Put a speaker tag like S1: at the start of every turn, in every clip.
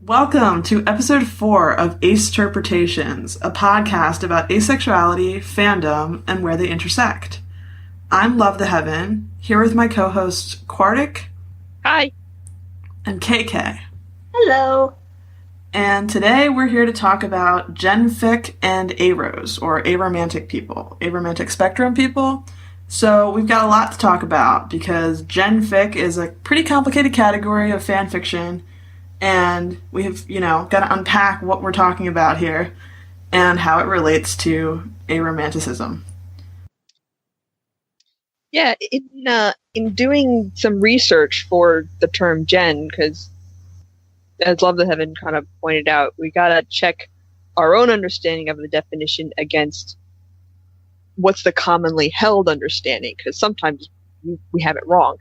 S1: Welcome to episode 4 of Ace Interpretations, a podcast about asexuality, fandom, and where they intersect. I'm Love the Heaven, here with my co-hosts Quartic.
S2: Hi.
S1: And KK.
S3: Hello.
S1: And today we're here to talk about genfic and Aros, or aromantic people, aromantic spectrum people. So we've got a lot to talk about because genfic is a pretty complicated category of fan fiction. And we have, got to unpack what we're talking about here and how it relates to aromanticism.
S2: Yeah, in doing some research for the term gen, because as Love the Heaven kind of pointed out, we gotta check our own understanding of the definition against what's the commonly held understanding, because sometimes we have it wrong.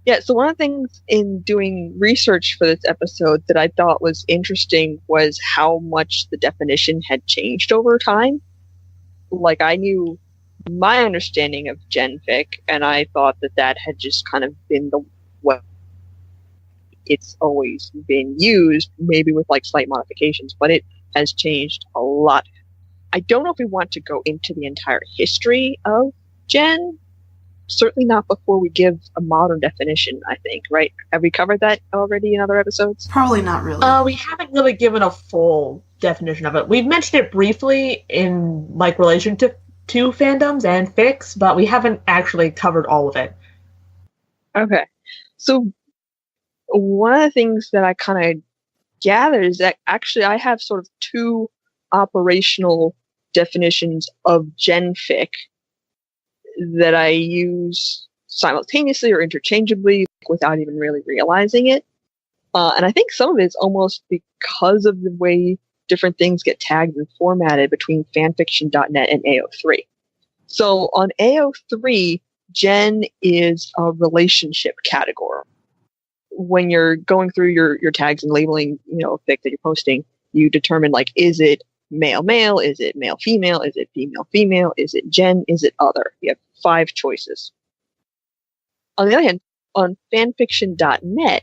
S2: Yeah, so one of the things in doing research for this episode that I thought was interesting was how much the definition had changed over time. Like, I knew my understanding of genfic, and I thought that had just kind of been the way it's always been used, maybe with like slight modifications, but it has changed a lot. I don't know if we want to go into the entire history of gen. Certainly not before we give a modern definition, I think, right? Have we covered that already in other episodes?
S1: Probably not really.
S3: We haven't really given a full definition of it. We've mentioned it briefly in relation to fandoms and fics, but we haven't actually covered all of it.
S2: Okay. So one of the things that I kind of gathered is that actually I have sort of two operational definitions of genfic that I use simultaneously or interchangeably without even really realizing it. And I think some of it's almost because of the way different things get tagged and formatted between fanfiction.net and AO3. So on AO3, gen is a relationship category. When you're going through your tags and labeling, a fic that you're posting, you determine is it male-male? Is it male-female? Is it female-female? Is it gen? Is it other? You have 5 choices. On the other hand, on fanfiction.net,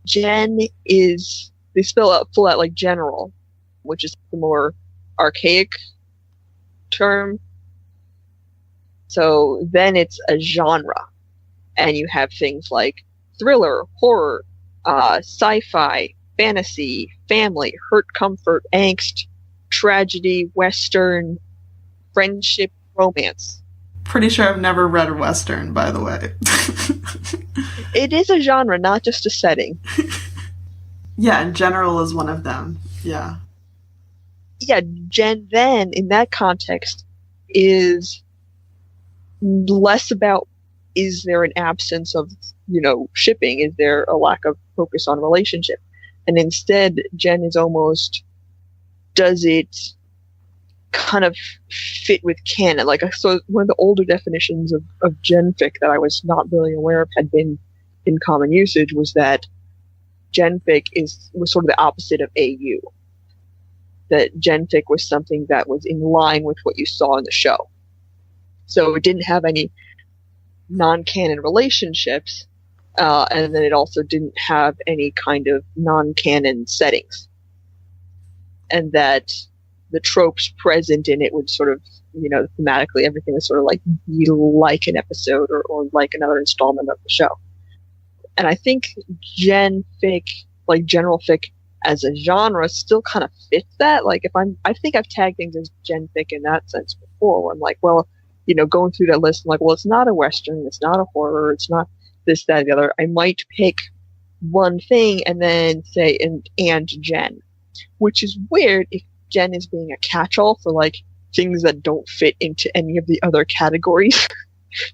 S2: gen is, they spell out full out like general, which is the more archaic term. So then it's a genre. And you have things like thriller, horror, sci-fi, fantasy, family, hurt, comfort, angst, tragedy, western, friendship, romance.
S1: Pretty sure I've never read a western, by the way.
S2: It is a genre, not just a setting.
S1: Yeah, and general is one of them. Yeah.
S2: Yeah, gen then, in that context, is less about is there an absence of, shipping? Is there a lack of focus on relationship? And instead, gen is almost, does it kind of fit with canon? So one of the older definitions of genfic that I was not really aware of had been in common usage was that genfic was sort of the opposite of AU. That genfic was something that was in line with what you saw in the show. So it didn't have any non-canon relationships, and then it also didn't have any kind of non-canon settings. And that the tropes present in it would sort of, thematically everything was sort of be like an episode or like another installment of the show. And I think genfic, general fic as a genre still kind of fits that. I think I've tagged things as genfic in that sense before, where I'm going through that list, I'm well, it's not a western, it's not a horror, it's not this, that, and the other. I might pick one thing and then say, and gen. Which is weird if gen is being a catch-all for things that don't fit into any of the other categories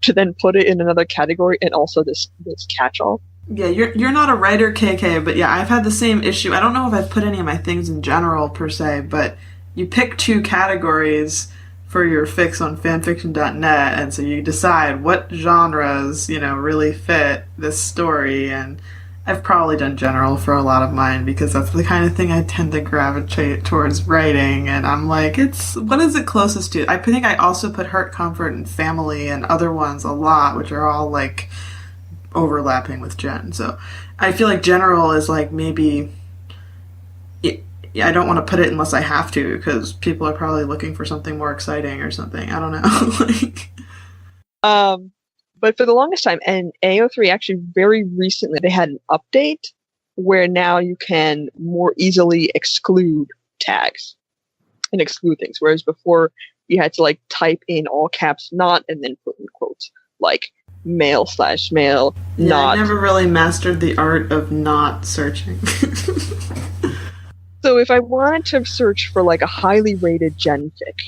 S2: to then put it in another category and also this catch-all.
S1: Yeah, you're not a writer, KK, but yeah, I've had the same issue. I don't know if I've put any of my things in general per se, but you pick 2 categories for your fics on fanfiction.net, and so you decide what genres, really fit this story, and I've probably done general for a lot of mine because that's the kind of thing I tend to gravitate towards writing, and I'm what is it closest to? I think I also put hurt, comfort, and family and other ones a lot, which are all overlapping with gen. So I feel like general is like maybe. Yeah, I don't want to put it unless I have to because people are probably looking for something more exciting or something. I don't know. Like,
S2: Um, but for the longest time, and AO3 actually very recently, they had an update where now you can more easily exclude tags and exclude things, whereas before you had to like type in all caps not and then put in quotes like male/male
S1: yeah, I
S2: not.
S1: never really mastered the art of not searching.
S2: So if I wanted to search for like a highly rated gen fic,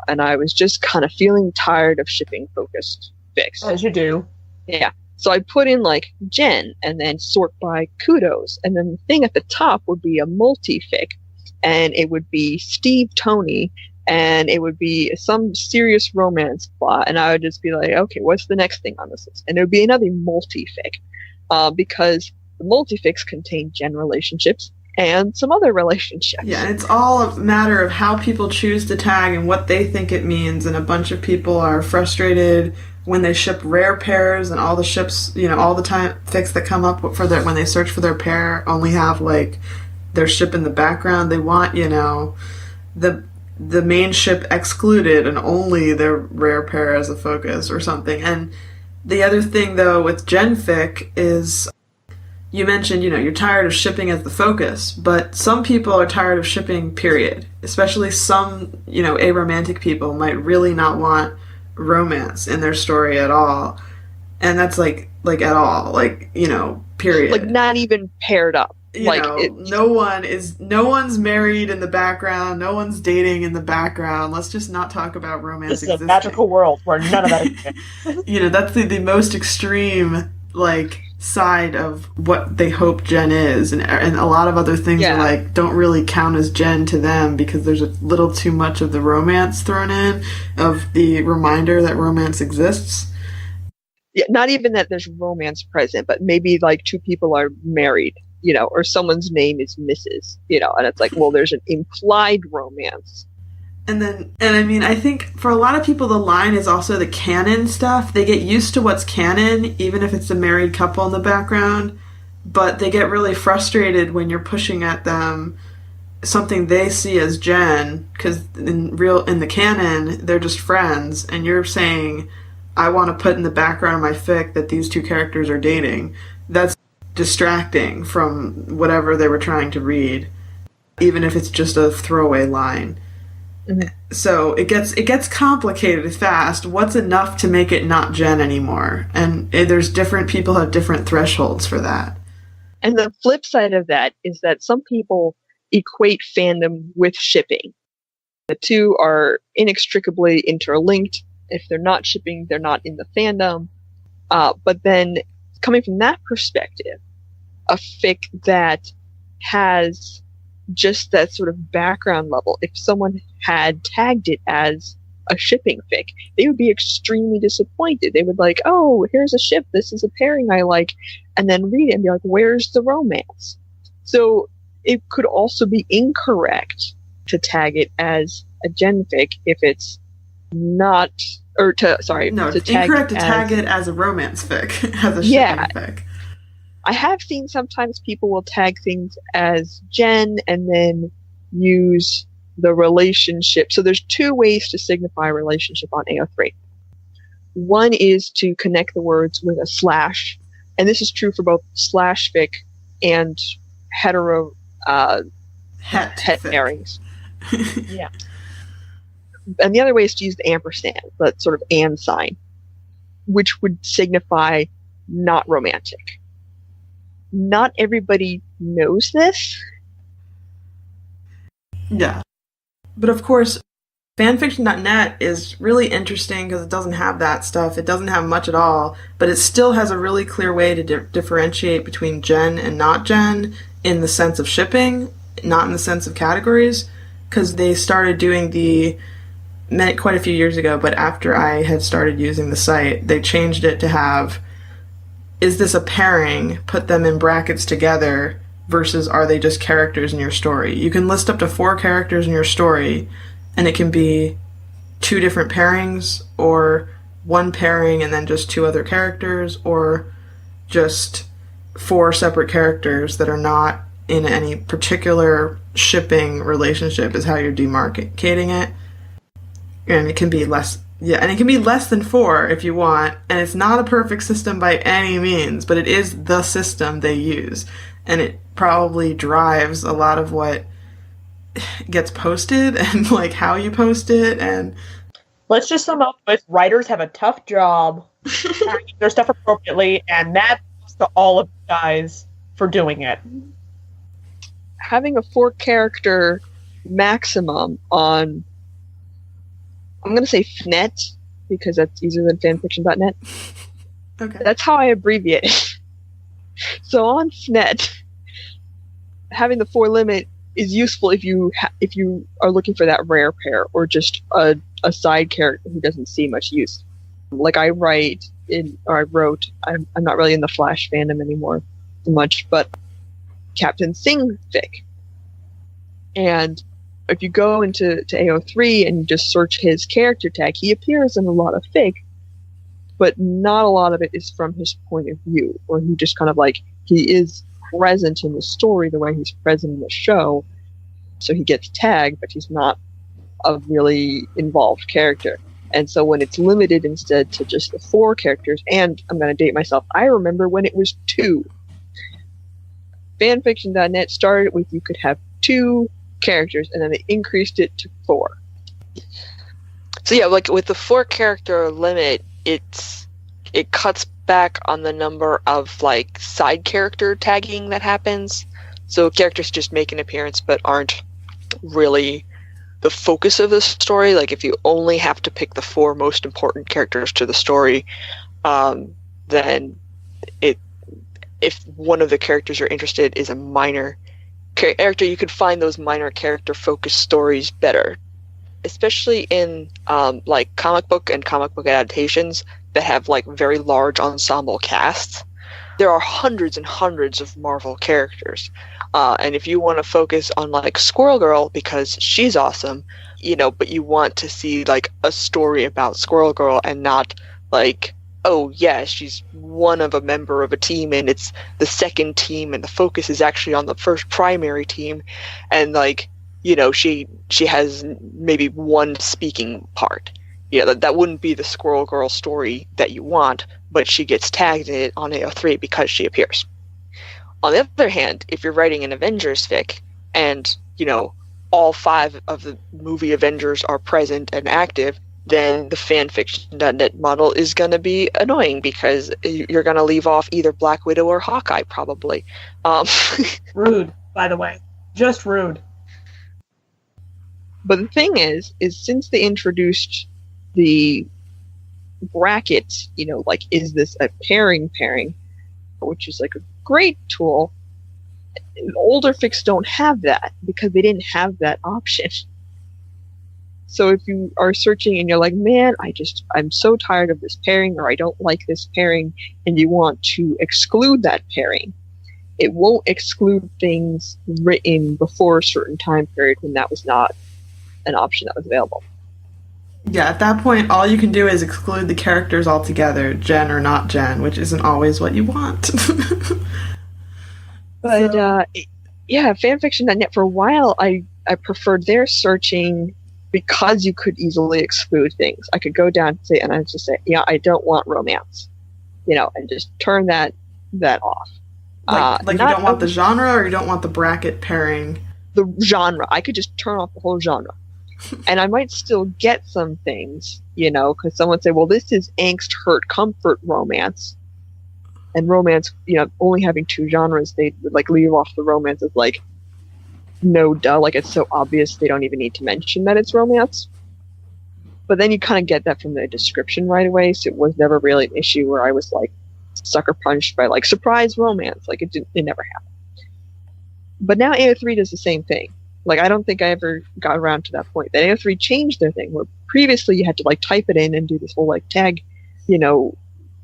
S2: and I was just kind of feeling tired of shipping focused fics.
S3: As you do.
S2: Yeah. So I put in like gen and then sort by kudos. And then the thing at the top would be a multi-fic. And it would be Steve Tony. And it would be some serious romance plot. And I would just be like, okay, what's the next thing on this list? And it would be another multi-fic. Because the multi-fics contain gen relationships and some other relationships.
S1: Yeah, it's all a matter of how people choose to tag and what they think it means. And a bunch of people are frustrated when they ship rare pairs and all the ships, all the time fics that come up for their when they search for their pair only have like their ship in the background. They want, the main ship excluded and only their rare pair as a focus or something. And the other thing though with genfic is you mentioned, you're tired of shipping as the focus, but some people are tired of shipping, period. Especially some, aromantic people might really not want romance in their story at all. And that's like at all, period.
S2: Like not even paired up.
S1: No one's married in the background, no one's dating in the background. Let's just not talk about romance
S3: This is
S1: existing.
S3: a magical world where none of that exists.
S1: That's the most extreme, side of what they hope gen is, and a lot of other things are don't really count as gen to them because there's a little too much of the romance thrown in, of the reminder that romance exists.
S2: Yeah, not even that there's romance present, but maybe like two people are married, or someone's name is Mrs., and it's like, well, there's an implied romance.
S1: And I mean, I think for a lot of people, the line is also the canon stuff. They get used to what's canon, even if it's a married couple in the background, but they get really frustrated when you're pushing at them something they see as gen, because in the canon, they're just friends, and you're saying, I want to put in the background of my fic that these two characters are dating. That's distracting from whatever they were trying to read, even if it's just a throwaway line. Mm-hmm. So it gets complicated fast. What's enough to make it not gen anymore? And there's different people have different thresholds for that.
S2: And the flip side of that is that some people equate fandom with shipping. The two are inextricably interlinked. If they're not shipping, they're not in the fandom. But then, coming from that perspective, a fic that has just that sort of background level, if someone had tagged it as a shipping fic, they would be extremely disappointed. They would like, oh, here's a ship, this is a pairing I like, and then read it and be like, where's the romance? So it could also be incorrect to tag it as a gen fic if it's not, or to, sorry,
S1: no,
S2: to
S1: it's incorrect to tag it as a romance fic, as a shipping fic.
S2: I have seen sometimes people will tag things as gen and then use the relationship. So there's two ways to signify a relationship on AO3. One is to connect the words with a slash, and this is true for both slash fic and hetero het pairings. Yeah. And the other way is to use the ampersand, that sort of and sign, which would signify not romantic. Not everybody knows this.
S1: Yeah. But of course, fanfiction.net is really interesting because it doesn't have that stuff. It doesn't have much at all, but it still has a really clear way to differentiate between gen and not gen in the sense of shipping, not in the sense of categories, because they started doing quite a few years ago, but after I had started using the site, they changed it to have, is this a pairing, put them in brackets together, versus are they just characters in your story? You can list up to 4 characters in your story, and it can be 2 different pairings, or 1 pairing and then just 2 other characters, or just 4 separate characters that are not in any particular shipping relationship is how you're demarcating it. And it can be less, yeah, and it can be less than 4 if you want, and it's not a perfect system by any means, but it is the system they use, and it probably drives a lot of what gets posted and like how you post it. And
S3: let's just sum up with writers have a tough job packaging their stuff appropriately, and that's to all of you guys for doing it.
S2: Having a 4-character maximum on, I'm going to say FNET, because that's easier than fanfiction.net.
S1: Okay.
S2: That's how I abbreviate it. So on FNET, having the 4 limit is useful if you are looking for that rare pair or just a side character who doesn't see much use. Like I wrote, I'm not really in the Flash fandom anymore much, but Captain Sing fic. And if you go into AO3 and just search his character tag, he appears in a lot of fic, but not a lot of it is from his point of view, or he just kind of like, he is present in the story the way he's present in the show, so he gets tagged, but he's not a really involved character. And so when it's limited instead to just the 4 characters, and I'm going to date myself, I remember when it was 2. Fanfiction.net started with you could have 2 characters, and then they increased it to 4.
S4: So yeah, like with the 4-character limit, it cuts back on the number of like side character tagging that happens. So characters just make an appearance but aren't really the focus of the story. Like if you only have to pick the 4 most important characters to the story, then if one of the characters you're interested is a minor character, you could find those minor character focused stories better, especially in like comic book and comic book adaptations that have like very large ensemble casts. There are hundreds and hundreds of Marvel characters, and if you want to focus on like Squirrel Girl because she's awesome, but you want to see like a story about Squirrel Girl and not like, oh yeah, she's one of a member of a team and it's the second team and the focus is actually on the first primary team, and like, she has maybe one speaking part. Yeah, that wouldn't be the Squirrel Girl story that you want, but she gets tagged in it on AO3 because she appears. On the other hand, if you're writing an Avengers fic and, all 5 of the movie Avengers are present and active, then the fanfiction.net model is going to be annoying because you're going to leave off either Black Widow or Hawkeye, probably.
S3: Rude, by the way. Just rude.
S2: But the thing is since they introduced the brackets, like, is this a pairing, which is like a great tool, older fics don't have that because they didn't have that option. So if you are searching and you're like, man, I'm so tired of this pairing, or I don't like this pairing, and you want to exclude that pairing, it won't exclude things written before a certain time period when that was not an option that was available.
S1: Yeah, at that point, all you can do is exclude the characters altogether, gen or not gen, which isn't always what you want.
S2: But, fanfiction.net, for a while, I preferred their searching because you could easily exclude things. I could go down and I just say, yeah, I don't want romance, and just turn that off.
S1: Like you don't want the genre, or you don't want the bracket pairing?
S2: The genre. I could just turn off the whole genre. And I might still get some things, because someone say, well, this is angst, hurt, comfort romance. And romance, only having 2 genres, they would like leave off the romance as like, no duh, like it's so obvious they don't even need to mention that it's romance. But then you kind of get that from the description right away, so it was never really an issue where I was like sucker punched by like surprise romance. Like it never happened. But now AO3 does the same thing. Like, I don't think I ever got around to that point. That AO3 changed their thing, where previously you had to, like, type it in and do this whole, like, tag,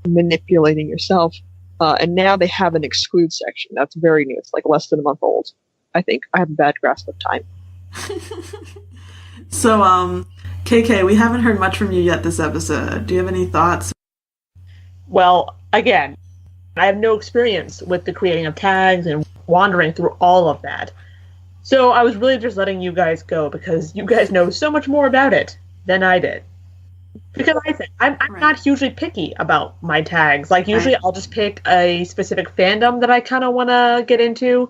S2: manipulating yourself. And now they have an exclude section. That's very new. It's, like, less than a month old. I think I have a bad grasp of time.
S1: So, KK, we haven't heard much from you yet this episode. Do you have any thoughts?
S3: Well, again, I have no experience with the creating of tags and wandering through all of that. So I was really just letting you guys go because you guys know so much more about it than I did. Because I think I'm
S1: Right.
S3: not hugely picky about my tags. Like, usually I'll just pick a specific fandom that I kind of want to get into,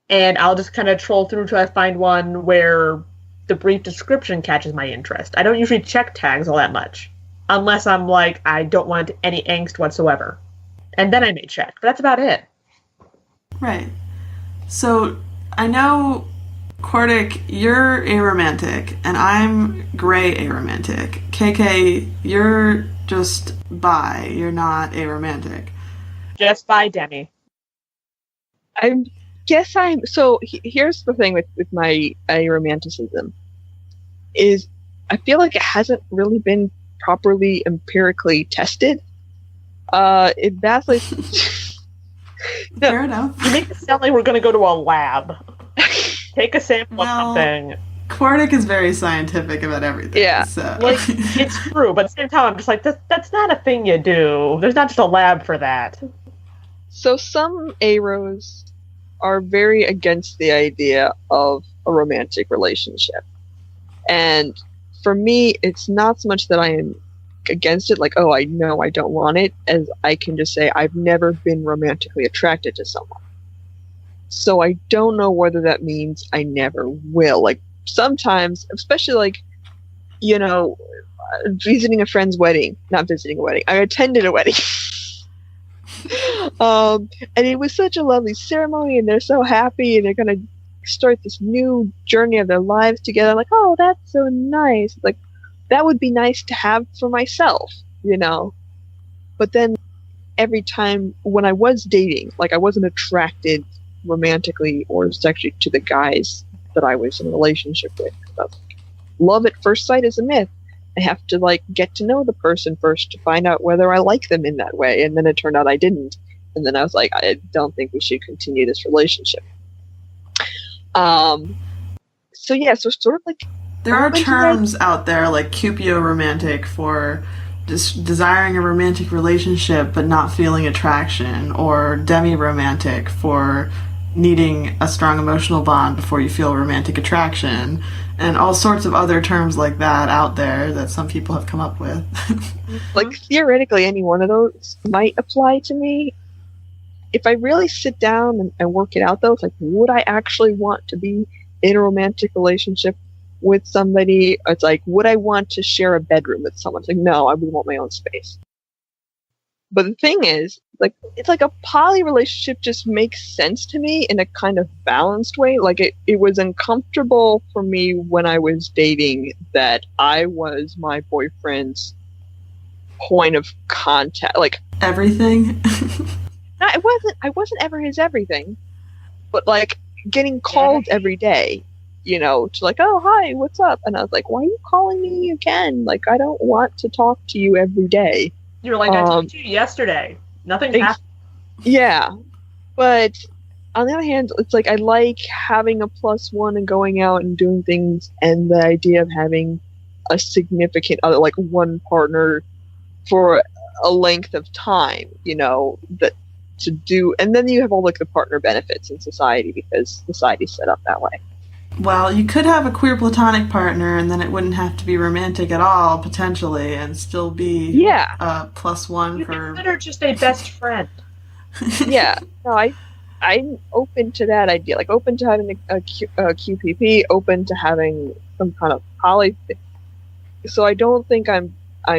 S3: and I'll just kind of troll through till I find one where the brief description catches my interest. I don't usually check tags all that much, unless I'm like, I don't want any angst whatsoever. And then I may check, but that's about it.
S1: Right. So I know, Cordic, you're aromantic, and I'm gray aromantic. KK, you're just bi. You're not aromantic.
S3: Just by Demi.
S2: I guess I'm. So here's the thing with my aromanticism is I feel like it hasn't really been properly empirically tested. It vastly.
S1: Fair enough.
S3: You make it sound like we're going to go to a lab. Take a sample
S1: Well,
S3: of something.
S1: Cordic is very scientific about everything.
S2: Yeah.
S1: So.
S3: Like, it's true, but at the same time, I'm just like, that's not a thing you do. There's not just a lab for that.
S2: So some Aros are very against the idea of a romantic relationship. And for me, it's not so much that I am against it, like, oh, I know I don't want it, as I can just say I've never been romantically attracted to someone. So I don't know whether that means I never will. Like, sometimes, especially like, visiting a friend's wedding, not visiting a wedding, I attended a wedding. And it was such a lovely ceremony, and they're so happy, and they're going to start this new journey of their lives together. I'm like, oh, that's so nice. Like, that would be nice to have for myself, But then every time when I was dating, like, I wasn't attracted romantically or sexually to the guys that I was in a relationship with. Love at first sight is a myth. I have to, like, get to know the person first to find out whether I like them in that way. And then it turned out I didn't. And then I was like, I don't think we should continue this relationship. So yeah, so sort of like
S1: There are terms out there like cupio-romantic for desiring a romantic relationship but not feeling attraction, or demi-romantic for needing a strong emotional bond before you feel romantic attraction, and all sorts of other terms like that out there that some people have come up with.
S2: like, theoretically, any one of those might apply to me. If I really sit down and work it out, though, it's like, would I actually want to be in a romantic relationship with somebody? It's like, would I want to share a bedroom with someone? It's like, no, I would want my own space. But the thing is, like, it's like a poly relationship just makes sense to me in a kind of balanced way. Like, it was uncomfortable for me when I was dating that I was my boyfriend's point of contact. Like,
S1: Everything.
S2: I wasn't ever his everything, but like getting called every day, to like, oh, hi, what's up? And I was like, why are you calling me again? Like, I don't want to talk to you every day.
S3: You were like, I talked to you yesterday. Nothing happened.
S2: Yeah, but on the other hand, it's like I like having a +1 and going out and doing things, and the idea of having a significant other, like one partner for a length of time, that to do, and then you have all like the partner benefits in society because society's set up that way.
S1: Well, you could have a queer platonic partner, and then it wouldn't have to be romantic at all, potentially, and still be a +1
S3: You
S1: for.
S3: consider just a best friend.
S2: Yeah, no, I'm open to that idea. Like, open to having a QPP, open to having some kind of poly thing. So I don't think I'm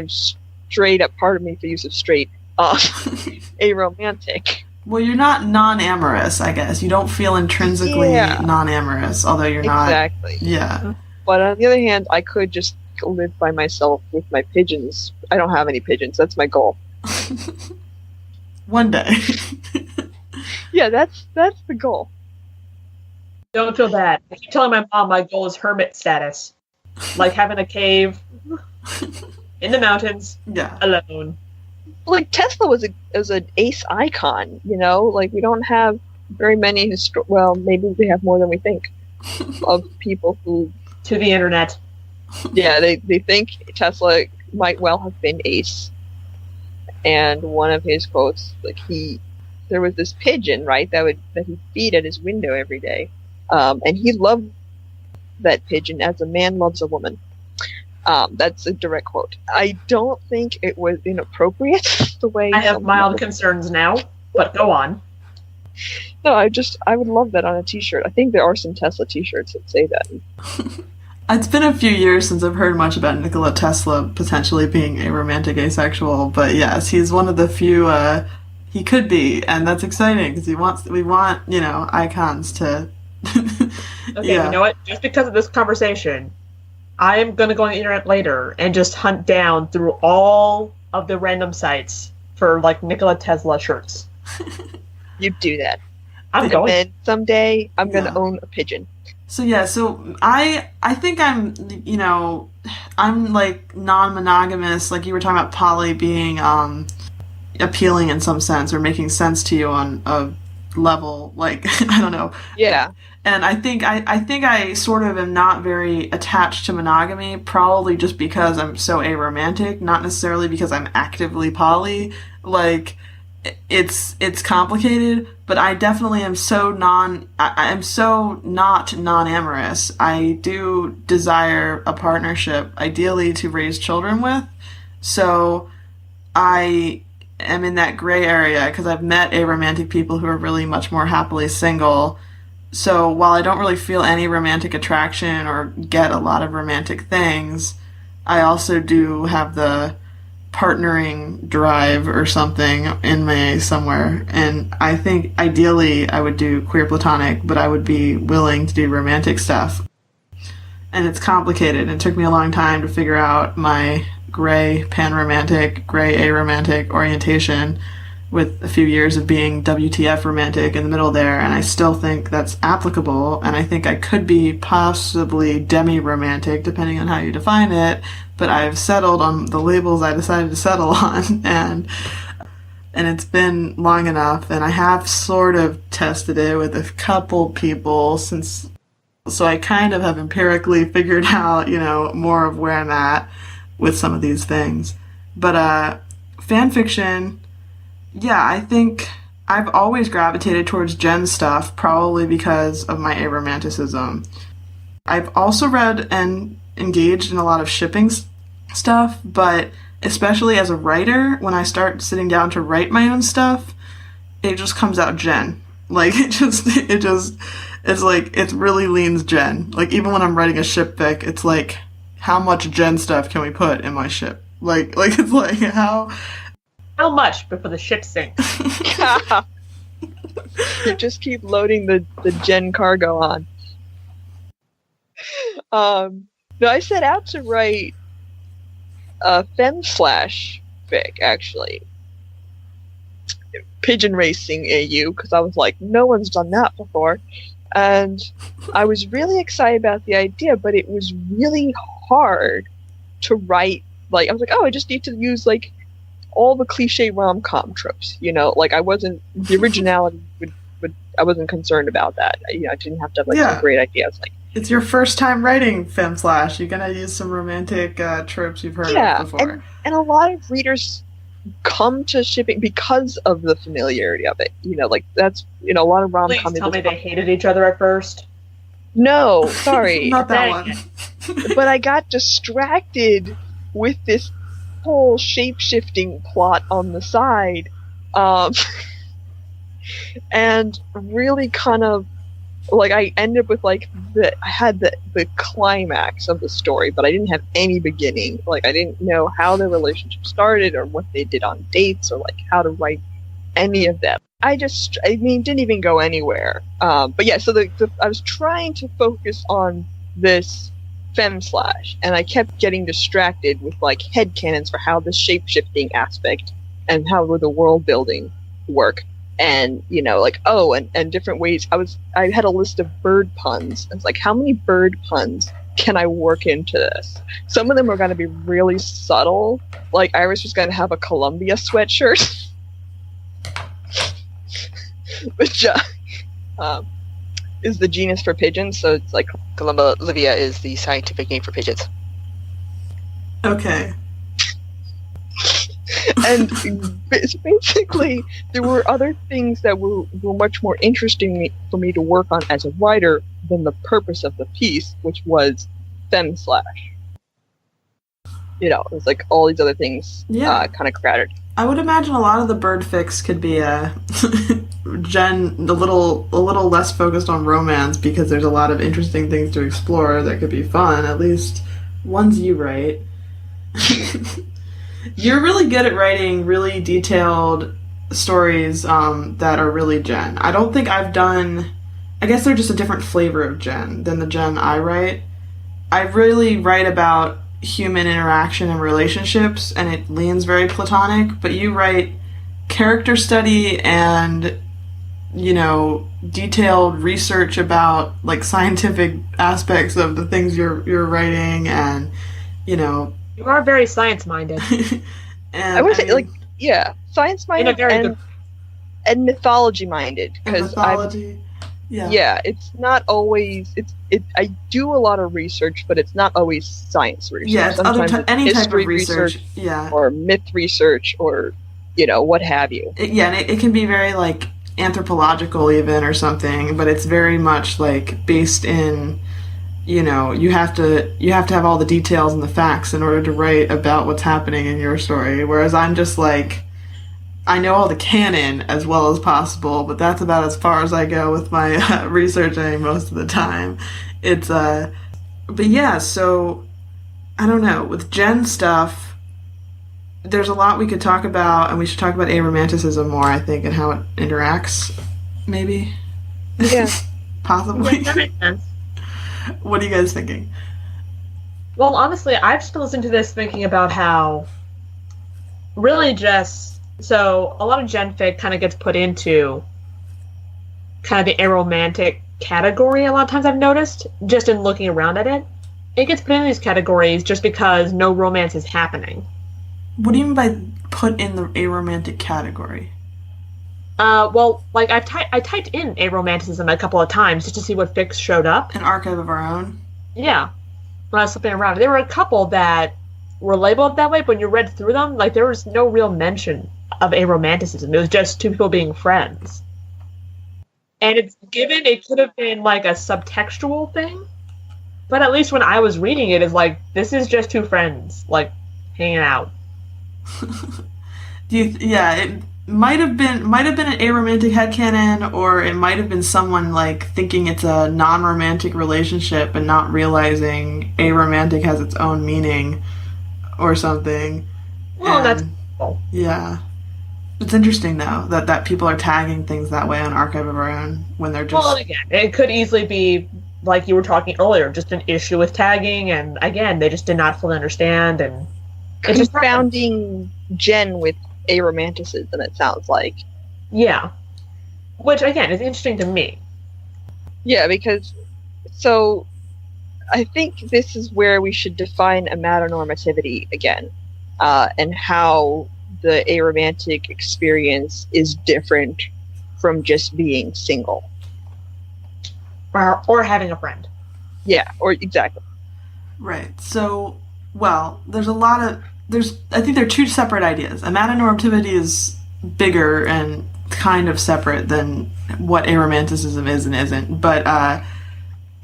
S2: straight up. Part of me, for use of straight, aromantic.
S1: Well, you're not non-amorous, I guess. You don't feel intrinsically non-amorous, although you're not.
S2: Exactly.
S1: Yeah.
S2: But on the other hand, I could just live by myself with my pigeons. I don't have any pigeons. That's my goal.
S1: One day.
S2: Yeah, that's the goal.
S3: Don't feel bad. I keep telling my mom my goal is hermit status. Like having a cave in the mountains, alone.
S2: Like, Tesla was an ace icon, Like, we don't have very many well, maybe we have more than we think of people who
S3: to the internet.
S2: Yeah, they think Tesla might well have been ace. and one of his quotes, like there was this pigeon, right, that he'd feed at his window every day, and he loved that pigeon as a man loves a woman. That's a direct quote. I don't think it was inappropriate the way
S3: I have mild concerns now, but go on.
S2: No, I would love that on a t-shirt. I think there are some Tesla t-shirts that say that.
S1: It's been a few years since I've heard much about Nikola Tesla potentially being a romantic asexual, but yes, he's one of the few, he could be, and that's exciting, because we want, icons to...
S3: Okay, yeah. You know what? Just because of this conversation, I am going to go on the internet later and just hunt down through all of the random sites for, like, Nikola Tesla shirts.
S2: You do that.
S3: I'm going.
S2: And someday I'm going to own a pigeon.
S1: So I think I'm like non-monogamous, like you were talking about poly being appealing in some sense or making sense to you on a level, like, I don't know.
S2: Yeah.
S1: And I think I sort of am not very attached to monogamy, probably just because I'm so aromantic, not necessarily because I'm actively poly. Like, it's complicated, but I definitely am I'm so not non-amorous. I do desire a partnership, ideally to raise children with. So I am in that gray area because I've met aromantic people who are really much more happily single. So while I don't really feel any romantic attraction or get a lot of romantic things, I also do have the partnering drive or something in me somewhere. And I think ideally I would do queer platonic, but I would be willing to do romantic stuff. And it's complicated. It took me a long time to figure out my gray pan-romantic, gray aromantic orientation, with a few years of being WTF romantic in the middle there, and I still think that's applicable, and I think I could be possibly demi-romantic, depending on how you define it, but I've settled on the labels I decided to settle on, and it's been long enough, and I have sort of tested it with a couple people so I kind of have empirically figured out, more of where I'm at with some of these things. But fan fiction... Yeah, I think I've always gravitated towards gen stuff, probably because of my aromanticism. I've also read and engaged in a lot of shipping stuff, but especially as a writer, when I start sitting down to write my own stuff, it just comes out gen. Like, it really leans gen. Like, even when I'm writing a ship fic, it's like, how much gen stuff can we put in my ship? Like it's like,
S3: How much before the ship sinks?
S2: You just keep loading the gen cargo on. No, I set out to write a fem/ fic, actually. Pigeon racing AU, because I was like, no one's done that before. And I was really excited about the idea, but it was really hard to write. Like, I was like, I just need to use, like, all the cliche rom-com tropes, the originality I wasn't concerned about that. I didn't have to have some great ideas. Like,
S1: it's your first time writing fem/. You're gonna use some romantic tropes you've heard of before.
S2: And a lot of readers come to shipping because of the familiarity of it. That's a lot of rom-com.
S3: Please tell me they hated each other at first.
S2: No, sorry.
S1: Not that one.
S2: But I got distracted with this whole shape-shifting plot on the side, and really kind of like I ended up with I had the climax of the story, but I didn't have any beginning. Like, I didn't know how their relationship started or what they did on dates or like how to write any of that. Didn't even go anywhere. But yeah, so I was trying to focus on this fem/, and I kept getting distracted with like headcanons for how the shape-shifting aspect and how the world building work, and and different ways. I had a list of bird puns. It's like, how many bird puns can I work into this? Some of them are going to be really subtle, like Iris was going to have a Columbia sweatshirt, which is the genus for pigeons, so it's like
S4: Columba livia is the scientific name for pigeons.
S1: Okay.
S2: And basically, there were other things that were much more interesting for me to work on as a writer than the purpose of the piece, which was fem slash. It was like all these other things kind of crowded.
S1: I would imagine a lot of the bird fics could be Jen a little less focused on romance because there's a lot of interesting things to explore that could be fun, at least ones you write. You're really good at writing really detailed stories that are really Jen. I don't think I've done... I guess they're just a different flavor of Jen than the Jen I write. I really write about human interaction and relationships, and it leans very platonic, but you write character study and, detailed research about, like, scientific aspects of the things you're writing, and,
S3: You are very science-minded.
S1: And
S2: I would say, science-minded and mythology-minded.
S1: Mythology.
S2: Yeah, it's not always... I do a lot of research, but it's not always science research.
S1: Yeah, it's any type of research. Yeah.
S2: Or myth research, or, what have you.
S1: It can be very, like, anthropological even or something, but it's very much, like, based in... you have to have all the details and the facts in order to write about what's happening in your story. Whereas I'm just like, I know all the canon as well as possible, but that's about as far as I go with my researching most of the time. It's but yeah. So I don't know, with Jen stuff, there's a lot we could talk about, and we should talk about aromanticism more, I think, and how it interacts. Maybe.
S2: Yeah.
S1: Possibly.
S3: Yeah, that makes sense.
S1: What are you guys thinking?
S3: Well, honestly, I've just been listening to this thinking about how really so a lot of genfic kind of gets put into kind of the aromantic category a lot of times, I've noticed, just in looking around at it. It gets put in these categories just because no romance is happening.
S1: What do you mean by put in the aromantic category?
S3: Well, like I typed in aromanticism a couple of times just to see what fics showed up.
S1: An archive of our own?
S3: Yeah. When I was flipping around, there were a couple that were labeled that way, but when you read through them, like, there was no real mention of aromanticism. It was just two people being friends. And it's given it could have been like a subtextual thing, but at least when I was reading it, it's like, this is just two friends, like, hanging out.
S1: It might have been an aromantic headcanon, or it might have been someone, like, thinking it's a non-romantic relationship and not realizing aromantic has its own meaning or something.
S3: Well, that's cool.
S1: Yeah. It's interesting, though, that people are tagging things that way on Archive of Our Own when they're just...
S3: Well, again, it could easily be, like you were talking earlier, just an issue with tagging, and again, they just did not fully understand, and...
S2: Confounding Jen with aromanticism, it sounds like.
S3: Yeah. Which, again, is interesting to me.
S2: Yeah, because... So, I think this is where we should define amatonormativity again, and how the aromantic experience is different from just being single.
S3: Or having a friend.
S2: Yeah, or exactly.
S1: Right. So, well, I think they're two separate ideas. Amatonormativity is bigger and kind of separate than what aromanticism is and isn't. But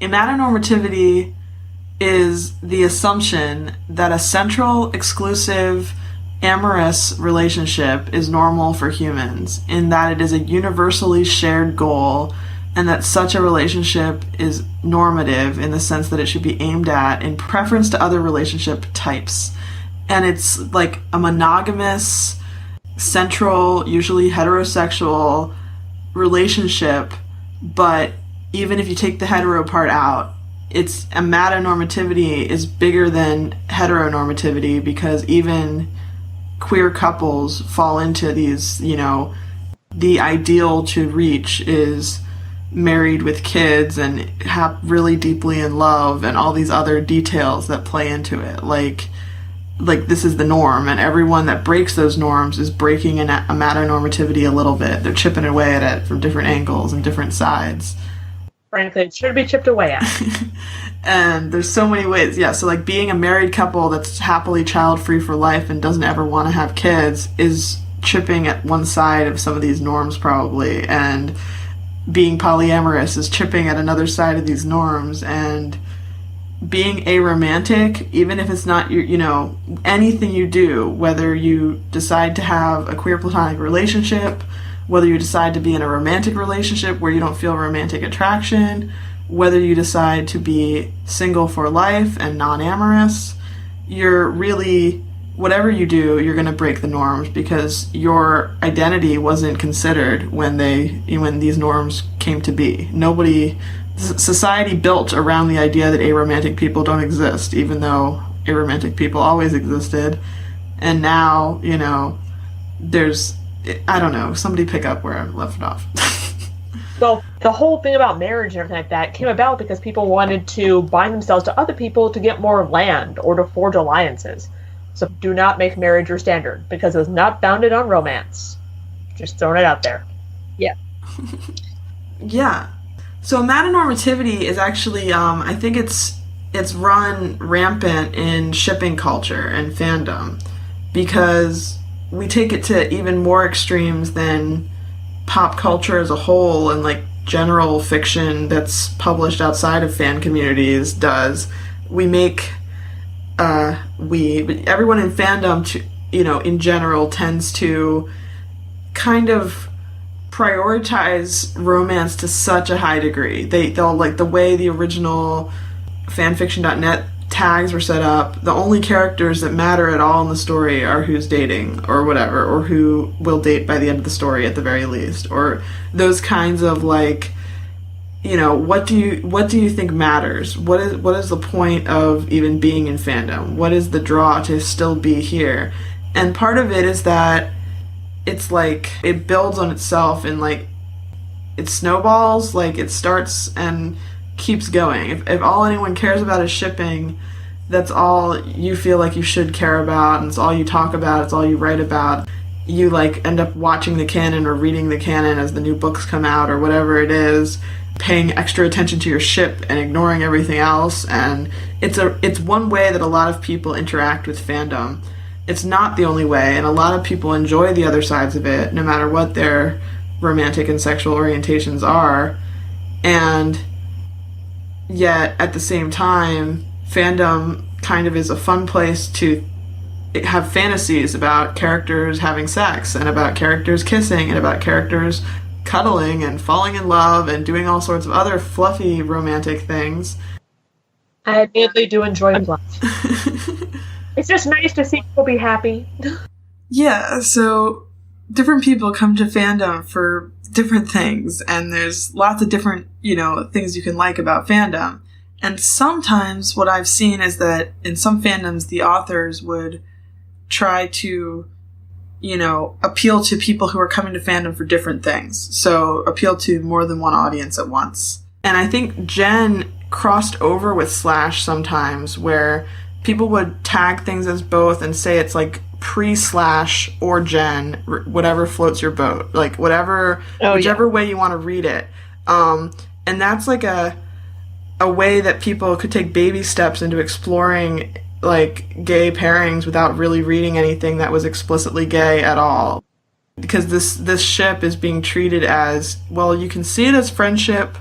S1: amatonormativity is the assumption that a central, exclusive, amorous relationship is normal for humans, in that it is a universally shared goal, and that such a relationship is normative in the sense that it should be aimed at in preference to other relationship types. And it's like a monogamous, central, usually heterosexual relationship, but even if you take the hetero part out, it's amatonormativity is bigger than heteronormativity, because even queer couples fall into these, the ideal to reach is married with kids and really deeply in love, and all these other details that play into it. Like this is the norm, and everyone that breaks those norms is breaking a amatonormativity a little bit. They're chipping away at it from different angles and different sides.
S3: Frankly, it should be chipped away at.
S1: And there's so many ways. Yeah, so like being a married couple that's happily child free for life and doesn't ever want to have kids is chipping at one side of some of these norms probably, and being polyamorous is chipping at another side of these norms, and being aromantic, even if it's not your, anything you do, whether you decide to have a queer platonic relationship, whether you decide to be in a romantic relationship where you don't feel romantic attraction, whether you decide to be single for life and non-amorous, you're really, whatever you do, you're going to break the norms because your identity wasn't considered when these norms came to be. Society built around the idea that aromantic people don't exist, even though aromantic people always existed. And now, there's, I don't know, somebody pick up where I left off.
S3: Well, the whole thing about marriage and everything like that came about because people wanted to bind themselves to other people to get more land or to forge alliances. So do not make marriage your standard because it was not founded on romance. Just throwing it out there.
S2: Yeah.
S1: Yeah. So metanormativity is actually, I think it's run rampant in shipping culture and fandom because we take it to even more extremes than pop culture as a whole and like general fiction that's published outside of fan communities does. We make everyone in fandom, in general, tends to kind of prioritize romance to such a high degree. They'll like the way the original fanfiction.net tags were set up, the only characters that matter at all in the story are who's dating or whatever, or who will date by the end of the story at the very least, or those kinds of like, what do you think matters? What is the point of even being in fandom? What is the draw to still be here? And part of it is that it's like it builds on itself and like it snowballs, like it starts and keeps going. If all anyone cares about is shipping, that's all you feel like you should care about, and it's all you talk about, it's all you write about. You like end up watching the canon or reading the canon as the new books come out or whatever it is, paying extra attention to your ship and ignoring everything else. And it's one way that a lot of people interact with fandom. It's not the only way, and a lot of people enjoy the other sides of it, no matter what their romantic and sexual orientations are. And yet, at the same time, fandom kind of is a fun place to have fantasies about characters having sex, and about characters kissing, and about characters cuddling and falling in love and doing all sorts of other fluffy romantic things.
S3: I admittedly do enjoy love. It's just nice to see people be happy.
S1: Yeah, so different people come to fandom for different things, and there's lots of different, things you can like about fandom. And sometimes what I've seen is that in some fandoms, the authors would try to, appeal to people who are coming to fandom for different things. So appeal to more than one audience at once. And I think Jen crossed over with Slash sometimes, where people would tag things as both and say it's like pre-Slash or Jen, whatever floats your boat, like whichever way you want to read it. And that's like a way that people could take baby steps into exploring like gay pairings without really reading anything that was explicitly gay at all. Because this ship is being treated as, well, you can see it as friendship,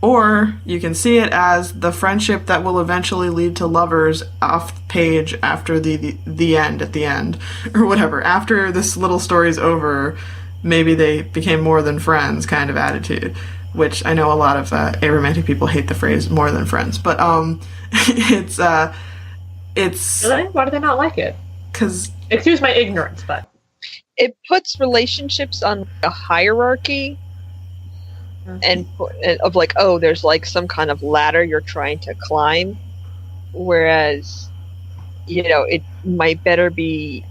S1: or you can see it as the friendship that will eventually lead to lovers off page after the end, at the end, or whatever. After this little story's over, maybe they became more than friends kind of attitude, which I know a lot of aromantic people hate the phrase more than friends, but it's
S3: Really? Why do they not like it?
S1: Because
S3: excuse my ignorance, but
S2: it puts relationships on a hierarchy. And of like, oh, there's like some kind of ladder you're trying to climb, whereas it might better be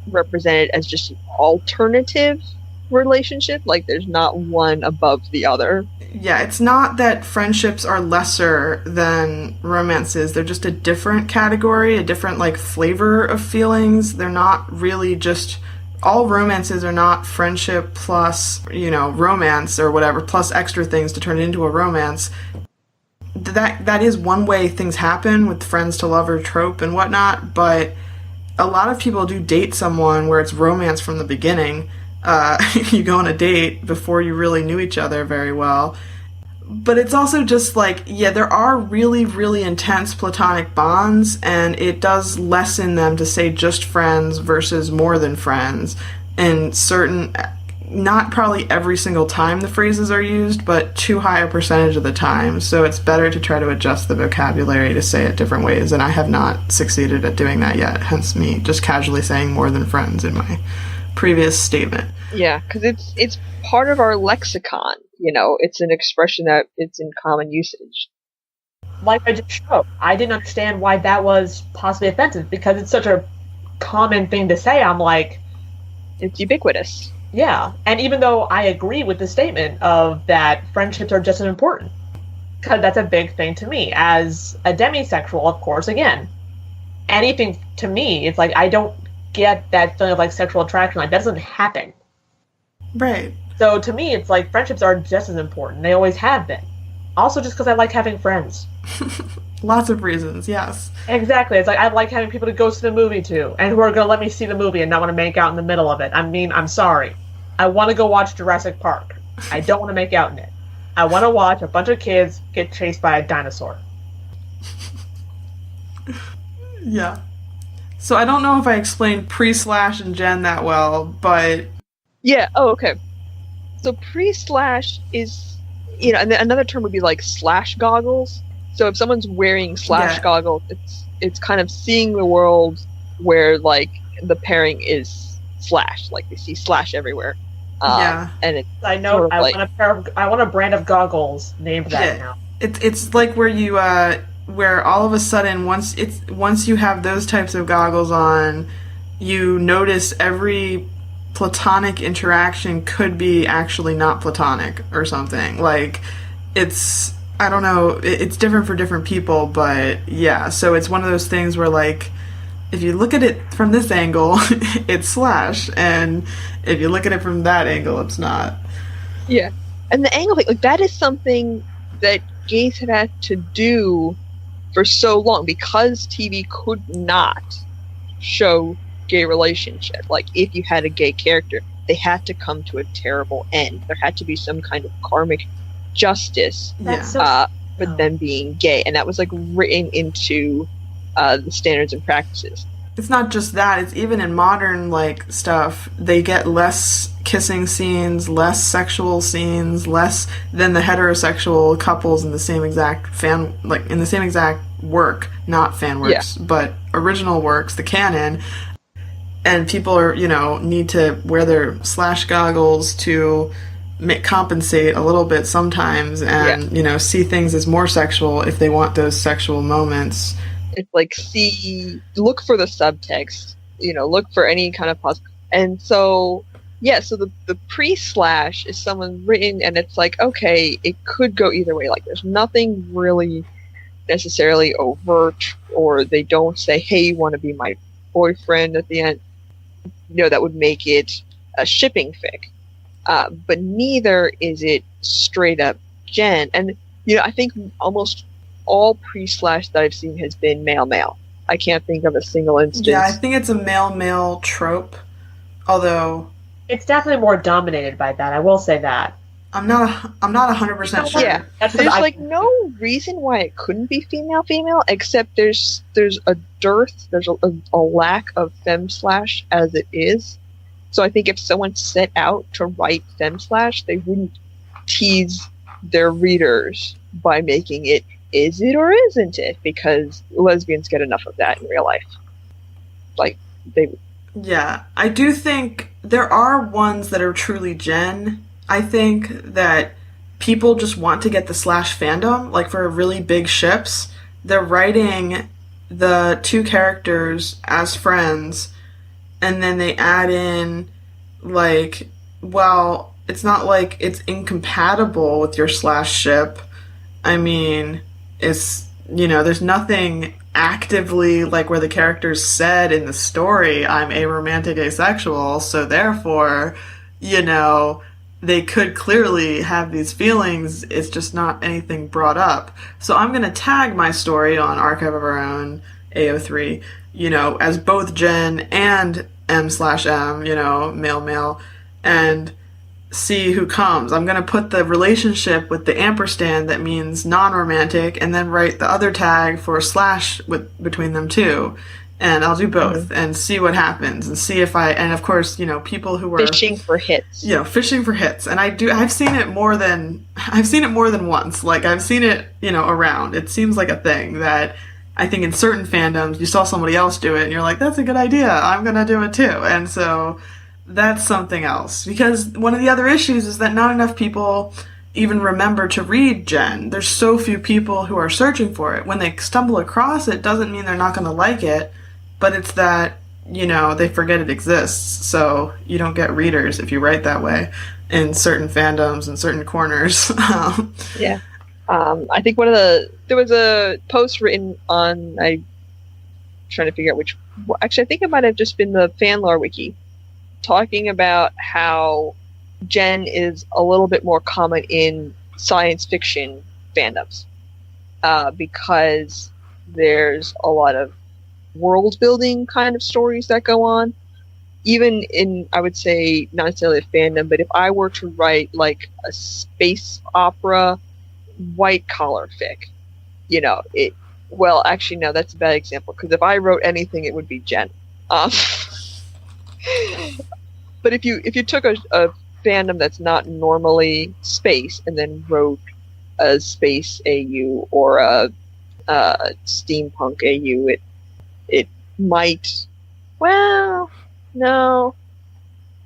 S2: represented as just an alternative relationship, like there's not one above the other.
S1: Yeah, it's not that friendships are lesser than romances. They're just a different category, a different like flavor of feelings. They're not really just, all romances are not friendship plus, romance or whatever, plus extra things to turn it into a romance. that is one way things happen with friends to lover trope and whatnot, but a lot of people do date someone where it's romance from the beginning. You go on a date before you really knew each other very well. But it's also just like, yeah, there are really, really intense platonic bonds, and it does lessen them to say just friends versus more than friends. And certain, not probably every single time the phrases are used, but too high a percentage of the time. So it's better to try to adjust the vocabulary to say it different ways, and I have not succeeded at doing that yet, hence me just casually saying more than friends in my previous statement.
S2: Yeah, because it's part of our lexicon. It's an expression that it's in common usage.
S3: Like I just showed, I didn't understand why that was possibly offensive because it's such a common thing to say. I'm like,
S2: it's ubiquitous.
S3: Yeah, and even though I agree with the statement of that friendships are just as important, because that's a big thing to me as a demisexual. Of course, again, anything to me, it's like I don't get that feeling of like sexual attraction. Like that doesn't happen.
S1: Right.
S3: So to me, it's like friendships are just as important. They always have been. Also, just because I like having friends.
S1: Lots of reasons, yes.
S3: Exactly. It's like I like having people to go see the movie to, and who are going to let me see the movie and not want to make out in the middle of it. I mean, I'm sorry. I want to go watch Jurassic Park. I don't want to make out in it. I want to watch a bunch of kids get chased by a dinosaur.
S1: Yeah. So I don't know if I explained pre-slash and gen that well, but...
S2: Yeah, oh, okay. So pre-slash is, and another term would be like slash goggles. So if someone's wearing slash goggles, it's kind of seeing the world where like the pairing is slash, like they see slash everywhere. And it's
S3: I know
S2: sort of
S3: I want a brand of goggles named that now.
S1: It's like where you where all of a sudden once you have those types of goggles on, you notice every platonic interaction could be actually not platonic or something. Like it's, I don't know, it's different for different people, but yeah, so it's one of those things where like if you look at it from this angle, it's slash, and if you look at it from that angle, it's not.
S2: Yeah. And the angle thing, like that is something that gays have had to do for so long because TV could not show gay relationship. Like if you had a gay character, they had to come to a terrible end. There had to be some kind of karmic justice for them being gay, and that was like written into the standards and practices.
S1: It's not just that, it's even in modern like stuff, they get less kissing scenes, less sexual scenes, less than the heterosexual couples in the same exact work, not fan works, but original works, the canon. And people are, need to wear their slash goggles to compensate a little bit sometimes and, see things as more sexual if they want those sexual moments.
S2: It's like, look for the subtext, look for any kind of positive. And so, so the pre-slash is someone written, and it's like, okay, it could go either way. Like, there's nothing really necessarily overt, or they don't say, hey, you want to be my boyfriend at the end. That would make it a shipping fic. But neither is it straight up gen. And, I think almost all pre-slash that I've seen has been male-male. I can't think of a single instance.
S1: Yeah, I think it's a male-male trope, although...
S3: It's definitely more dominated by that, I will say that.
S1: I'm not 100% sure.
S2: Yeah, there's no reason why it couldn't be female-female, except there's a dearth, there's a lack of fem-slash as it is. So I think if someone set out to write fem-slash, they wouldn't tease their readers by making it, is it or isn't it? Because lesbians get enough of that in real life.
S1: Yeah, I do think there are ones that are truly gen. I think that people just want to get the slash fandom, like for really big ships. They're writing the two characters as friends, and then they add in, like, well, it's not like it's incompatible with your slash ship. I mean, it's, there's nothing actively, like, where the characters said in the story, I'm aromantic asexual, so therefore, they could clearly have these feelings. It's just not anything brought up. So I'm going to tag my story on Archive of Our Own AO3, as both Jen and M/M, male, male, and see who comes. I'm going to put the relationship with the ampersand that means non-romantic and then write the other tag for slash between them too. And I'll do both and see what happens and see if and of course, people who are
S2: fishing for hits.
S1: Fishing for hits. And I've seen it more than once. Like I've seen it, around. It seems like a thing that I think in certain fandoms you saw somebody else do it and you're like, that's a good idea. I'm going to do it too. And so that's something else. Because one of the other issues is that not enough people even remember to read Jen. There's so few people who are searching for it. When they stumble across it, doesn't mean they're not going to like it, but it's that, they forget it exists. So you don't get readers if you write that way in certain fandoms and certain corners.
S2: Yeah. I think there was a post written on, I'm trying to figure out actually I think it might have just been the fanlore wiki, talking about how Jen is a little bit more common in science fiction fandoms because there's a lot of world building kind of stories that go on. Even in, I would say, not necessarily a fandom, but if I were to write like a space opera white collar fic, well, actually, no, that's a bad example because if I wrote anything, it would be Jen. But if you took a fandom that's not normally space and then wrote a space AU or a steampunk AU, it might. Well, no.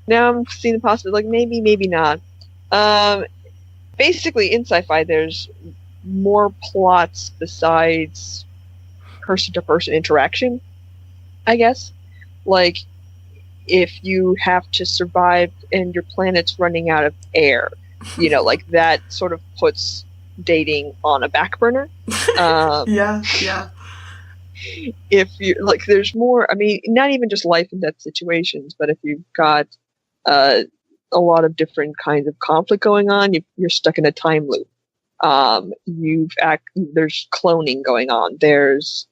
S2: Now I'm seeing the possibility, like maybe not. Basically, in sci-fi, there's more plots besides person-to-person interaction, I guess. Like, if you have to survive and your planet's running out of air, like that sort of puts dating on a back burner.
S1: Yeah.
S2: If you there's more. I mean, not even just life and death situations, but if you've got a lot of different kinds of conflict going on, you're stuck in a time loop. There's cloning going on. There's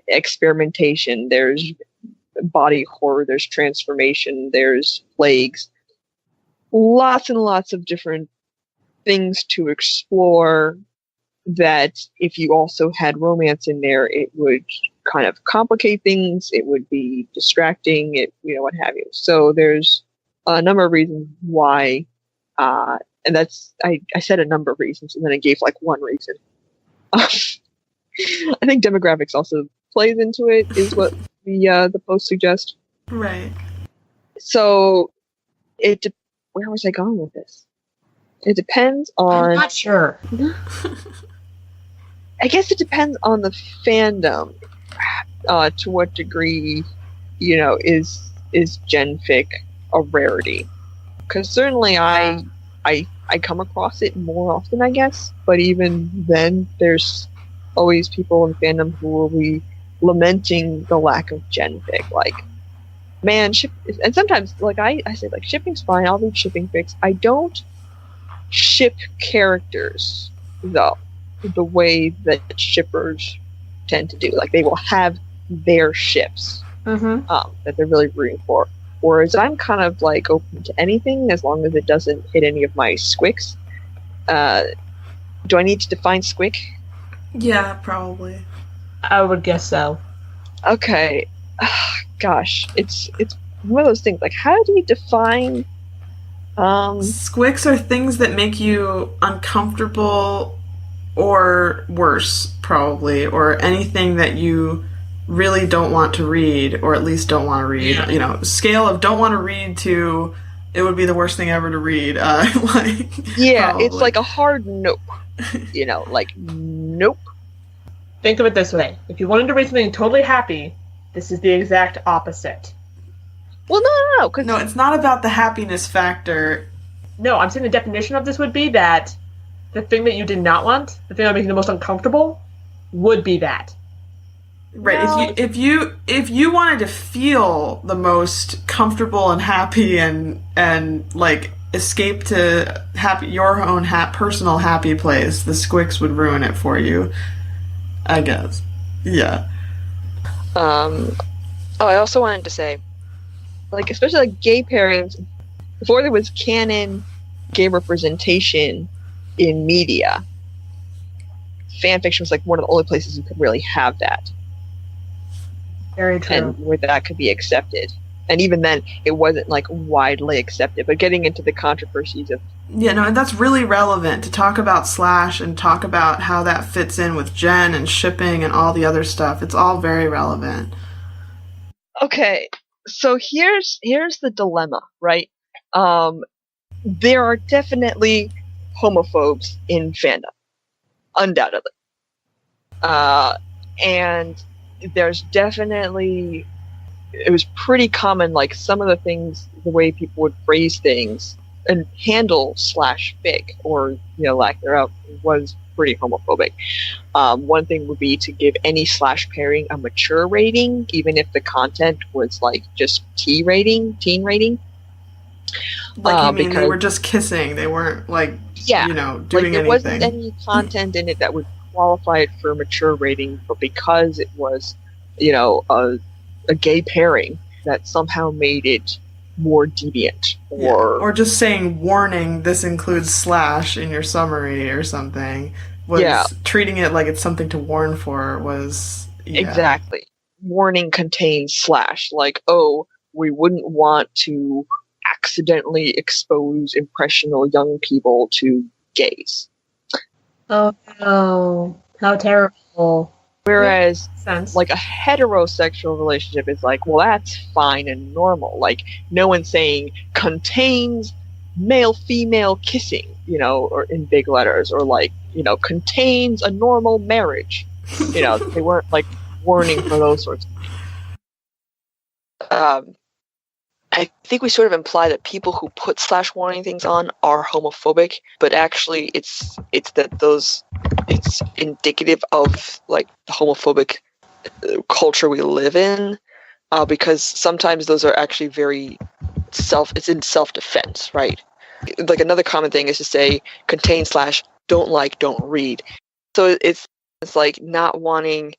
S2: experimentation. There's body horror, there's transformation, there's plagues, lots and lots of different things to explore that if you also had romance in there, it would kind of complicate things, it would be distracting, what have you. So there's a number of reasons why, and that's, I said a number of reasons and then I gave like one reason. I think demographics also plays into it, is what the post suggests.
S1: Right.
S2: So where was I going with this? It depends on.
S3: I'm not sure.
S2: I guess it depends on the fandom. To what degree, is genfic a rarity? Because certainly I come across it more often, I guess. But even then, there's always people in fandom who will be lamenting the lack of genfic. Like, man, and sometimes, like I say, like, shipping's fine. I'll read shipping fics. I don't ship characters, though, the way that shippers tend to do. Like, they will have their ships that they're really rooting for. Whereas I'm kind of like open to anything as long as it doesn't hit any of my squicks. Do I need to define squick?
S1: Yeah, probably.
S3: I would guess so.
S2: Okay. Gosh, it's one of those things. Like, how do you define?
S1: Squicks are things that make you uncomfortable, or worse, probably, or anything that you really don't want to read, or at least don't want to read.
S3: Yeah.
S1: Scale of don't want to read to it would be the worst thing ever to read.
S2: Yeah,
S1: probably.
S2: It's like a hard nope. Like nope.
S3: Think of it this way. If you wanted to read something totally happy, this is the exact opposite.
S2: Well, no.
S1: No, it's not about the happiness factor.
S3: No, I'm saying the definition of this would be that the thing that you did not want, the thing that would make you the most uncomfortable, would be that.
S1: Right.
S2: No,
S1: If you wanted to feel the most comfortable and happy and like escape to happy your own personal happy place, the squicks would ruin it for you, I guess. Yeah.
S4: Um, oh, I also wanted to say,
S2: like especially like gay pairings. Before there was canon gay representation in media, fan fiction was like one of the only places you could really have that,
S3: Very true.
S2: and where that could be accepted. And even then, it wasn't like widely accepted. But getting into the controversies of
S1: Yeah, no, and that's really relevant to talk about Slash and talk about how that fits in with Jen and shipping and all the other stuff. It's all very relevant.
S2: okay, so here's the dilemma, right? There are definitely homophobes in fandom, undoubtedly, and there's definitely it was pretty common, like some of the things, the way people would phrase things and handle slash fic, or lack thereof, was pretty homophobic. One thing would be to give any slash pairing a mature rating, even if the content was like just teen rating.
S1: Like you mean they
S2: Because
S1: were just kissing, they weren't like
S2: yeah, like
S1: doing
S2: there wasn't
S1: anything.
S2: any content in it that would qualify it for a mature rating, but because it was, a gay pairing, that somehow made it more deviant,
S1: Or just saying warning, this includes slash in your summary or something, was treating it like it's something to warn for was
S2: exactly. Warning contains slash, like, oh, we wouldn't want to accidentally expose impressionable young people to gays.
S3: Oh no, how terrible.
S2: Whereas,
S3: Sense.
S2: like, a heterosexual relationship is like, well, that's fine and normal. Like, no one's saying contains male-female kissing, or in big letters, or like, contains a normal marriage. They weren't like warning for those sorts of
S4: I think we sort of imply that people who put slash warning things on are homophobic, but actually it's indicative of like the homophobic culture we live in, because sometimes those are actually it's in self-defense, right? Like another common thing is to say contain slash don't like, don't read. So it's like not wanting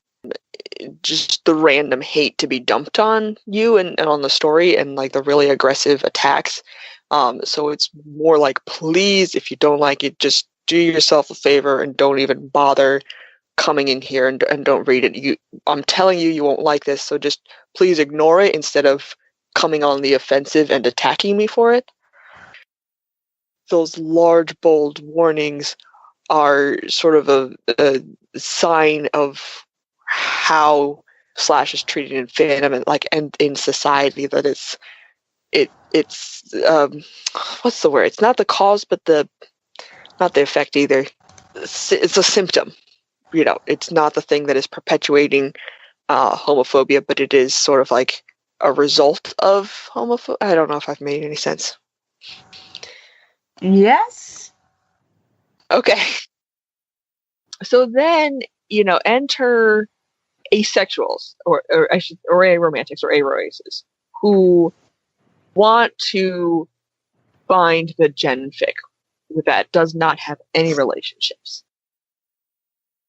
S4: just the random hate to be dumped on you and on the story, and like the really aggressive attacks. So it's more like, please, if you don't like it, just do yourself a favor and don't even bother coming in here and don't read it. I'm telling you, you won't like this, so just please ignore it instead of coming on the offensive and attacking me for it. Those large, bold warnings are sort of a sign of how slash is treated in fandom and in society, that it's what's the word? It's not the cause, but not the effect either. It's a symptom. It's not the thing that is perpetuating homophobia, but it is sort of like a result of homophobia. I don't know if I've made any sense.
S3: Yes.
S4: Okay.
S2: So then, enter asexuals or aromantics or aroaces who want to find the genfic that does not have any relationships.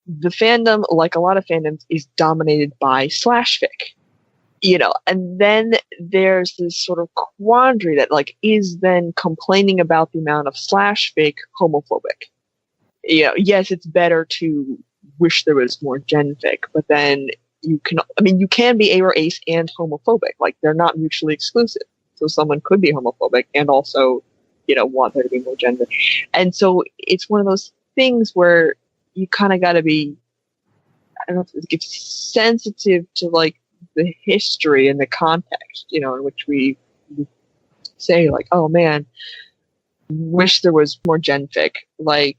S2: The fandom, like a lot of fandoms, is dominated by slash fic. And then there's this sort of quandary that like is then complaining about the amount of slash fic homophobic. Yes, it's better to wish there was more genfic, but then you can be ace and homophobic. Like, they're not mutually exclusive. So someone could be homophobic and also, want there to be more genfic. And so it's one of those things where you kind of got to be, I don't know if it's sensitive to like the history and the context, in which we say like, oh man, wish there was more genfic, like,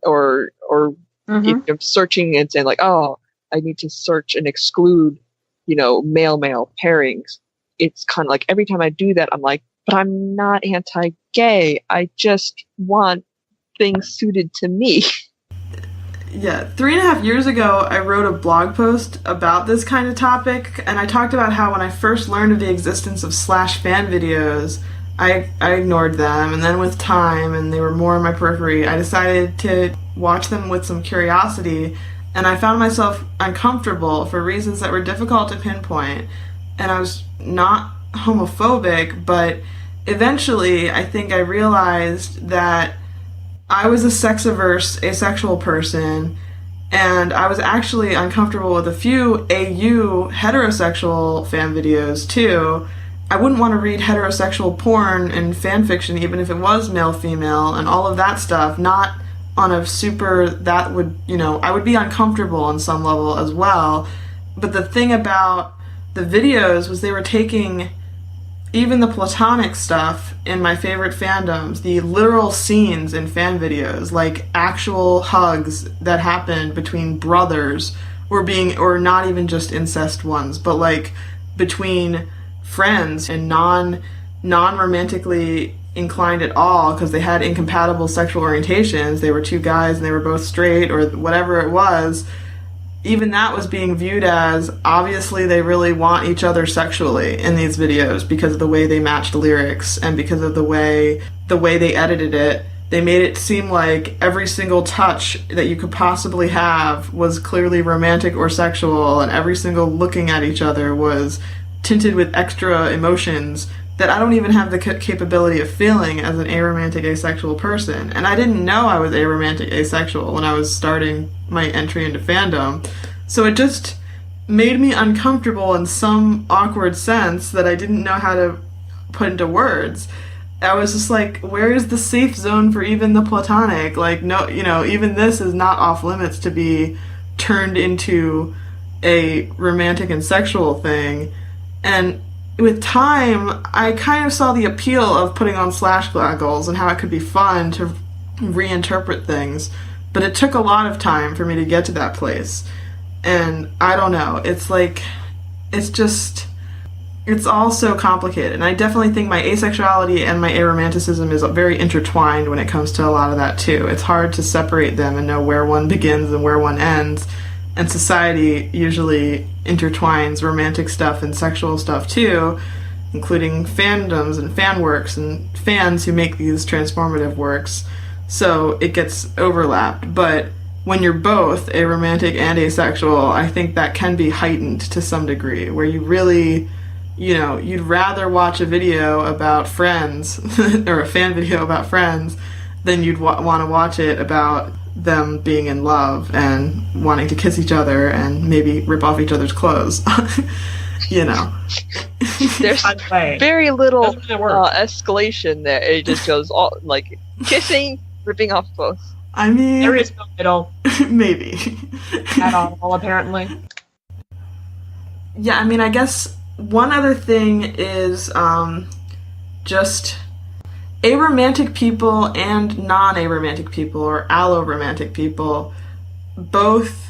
S2: or if I'm searching and saying like, oh, I need to search and exclude, male pairings. It's kind of like every time I do that, I'm like, but I'm not anti-gay. I just want things suited to me.
S1: Yeah, 3.5 years ago, I wrote a blog post about this kind of topic, and I talked about how when I first learned of the existence of slash fan videos, I ignored them, and then with time, and they were more in my periphery, I decided to watch them with some curiosity, and I found myself uncomfortable for reasons that were difficult to pinpoint, and I was not homophobic, but eventually I think I realized that I was a sex-averse, asexual person, and I was actually uncomfortable with a few AU heterosexual fan videos too. I wouldn't want to read heterosexual porn and fan fiction, even if it was male-female and all of that stuff, not on a super, that would, I would be uncomfortable on some level as well. But the thing about the videos was they were taking even the platonic stuff in my favorite fandoms, the literal scenes in fan videos, like actual hugs that happened between brothers, or not even just incest ones, but like between friends and non-romantically inclined at all because they had incompatible sexual orientations. They were two guys and they were both straight or whatever it was. Even that was being viewed as obviously they really want each other sexually in these videos because of the way they matched lyrics and because of the way they edited it. They made it seem like every single touch that you could possibly have was clearly romantic or sexual, and every single looking at each other was tinted with extra emotions that I don't even have the capability of feeling as an aromantic asexual person. And I didn't know I was aromantic asexual when I was starting my entry into fandom. So it just made me uncomfortable in some awkward sense that I didn't know how to put into words. I was just like, where is the safe zone for even the platonic? Like, no, even this is not off limits to be turned into a romantic and sexual thing. And with time, I kind of saw the appeal of putting on slash goggles and how it could be fun to reinterpret things, but it took a lot of time for me to get to that place. And I don't know, it's all so complicated. And I definitely think my asexuality and my aromanticism is very intertwined when it comes to a lot of that too. It's hard to separate them and know where one begins and where one ends. And society usually intertwines romantic stuff and sexual stuff too, including fandoms and fan works and fans who make these transformative works. So it gets overlapped. But when you're both aromantic and asexual, I think that can be heightened to some degree, where you really, you'd rather watch a video about friends or a fan video about friends than you'd want to watch it about them being in love and wanting to kiss each other and maybe rip off each other's clothes.
S2: There's very little escalation there. It just goes all like kissing, ripping off clothes.
S1: I mean,
S3: there is no middle.
S1: Maybe.
S3: At all, apparently.
S1: Yeah, I mean, I guess one other thing is just aromantic people and non-aromantic people, or alloromantic people, both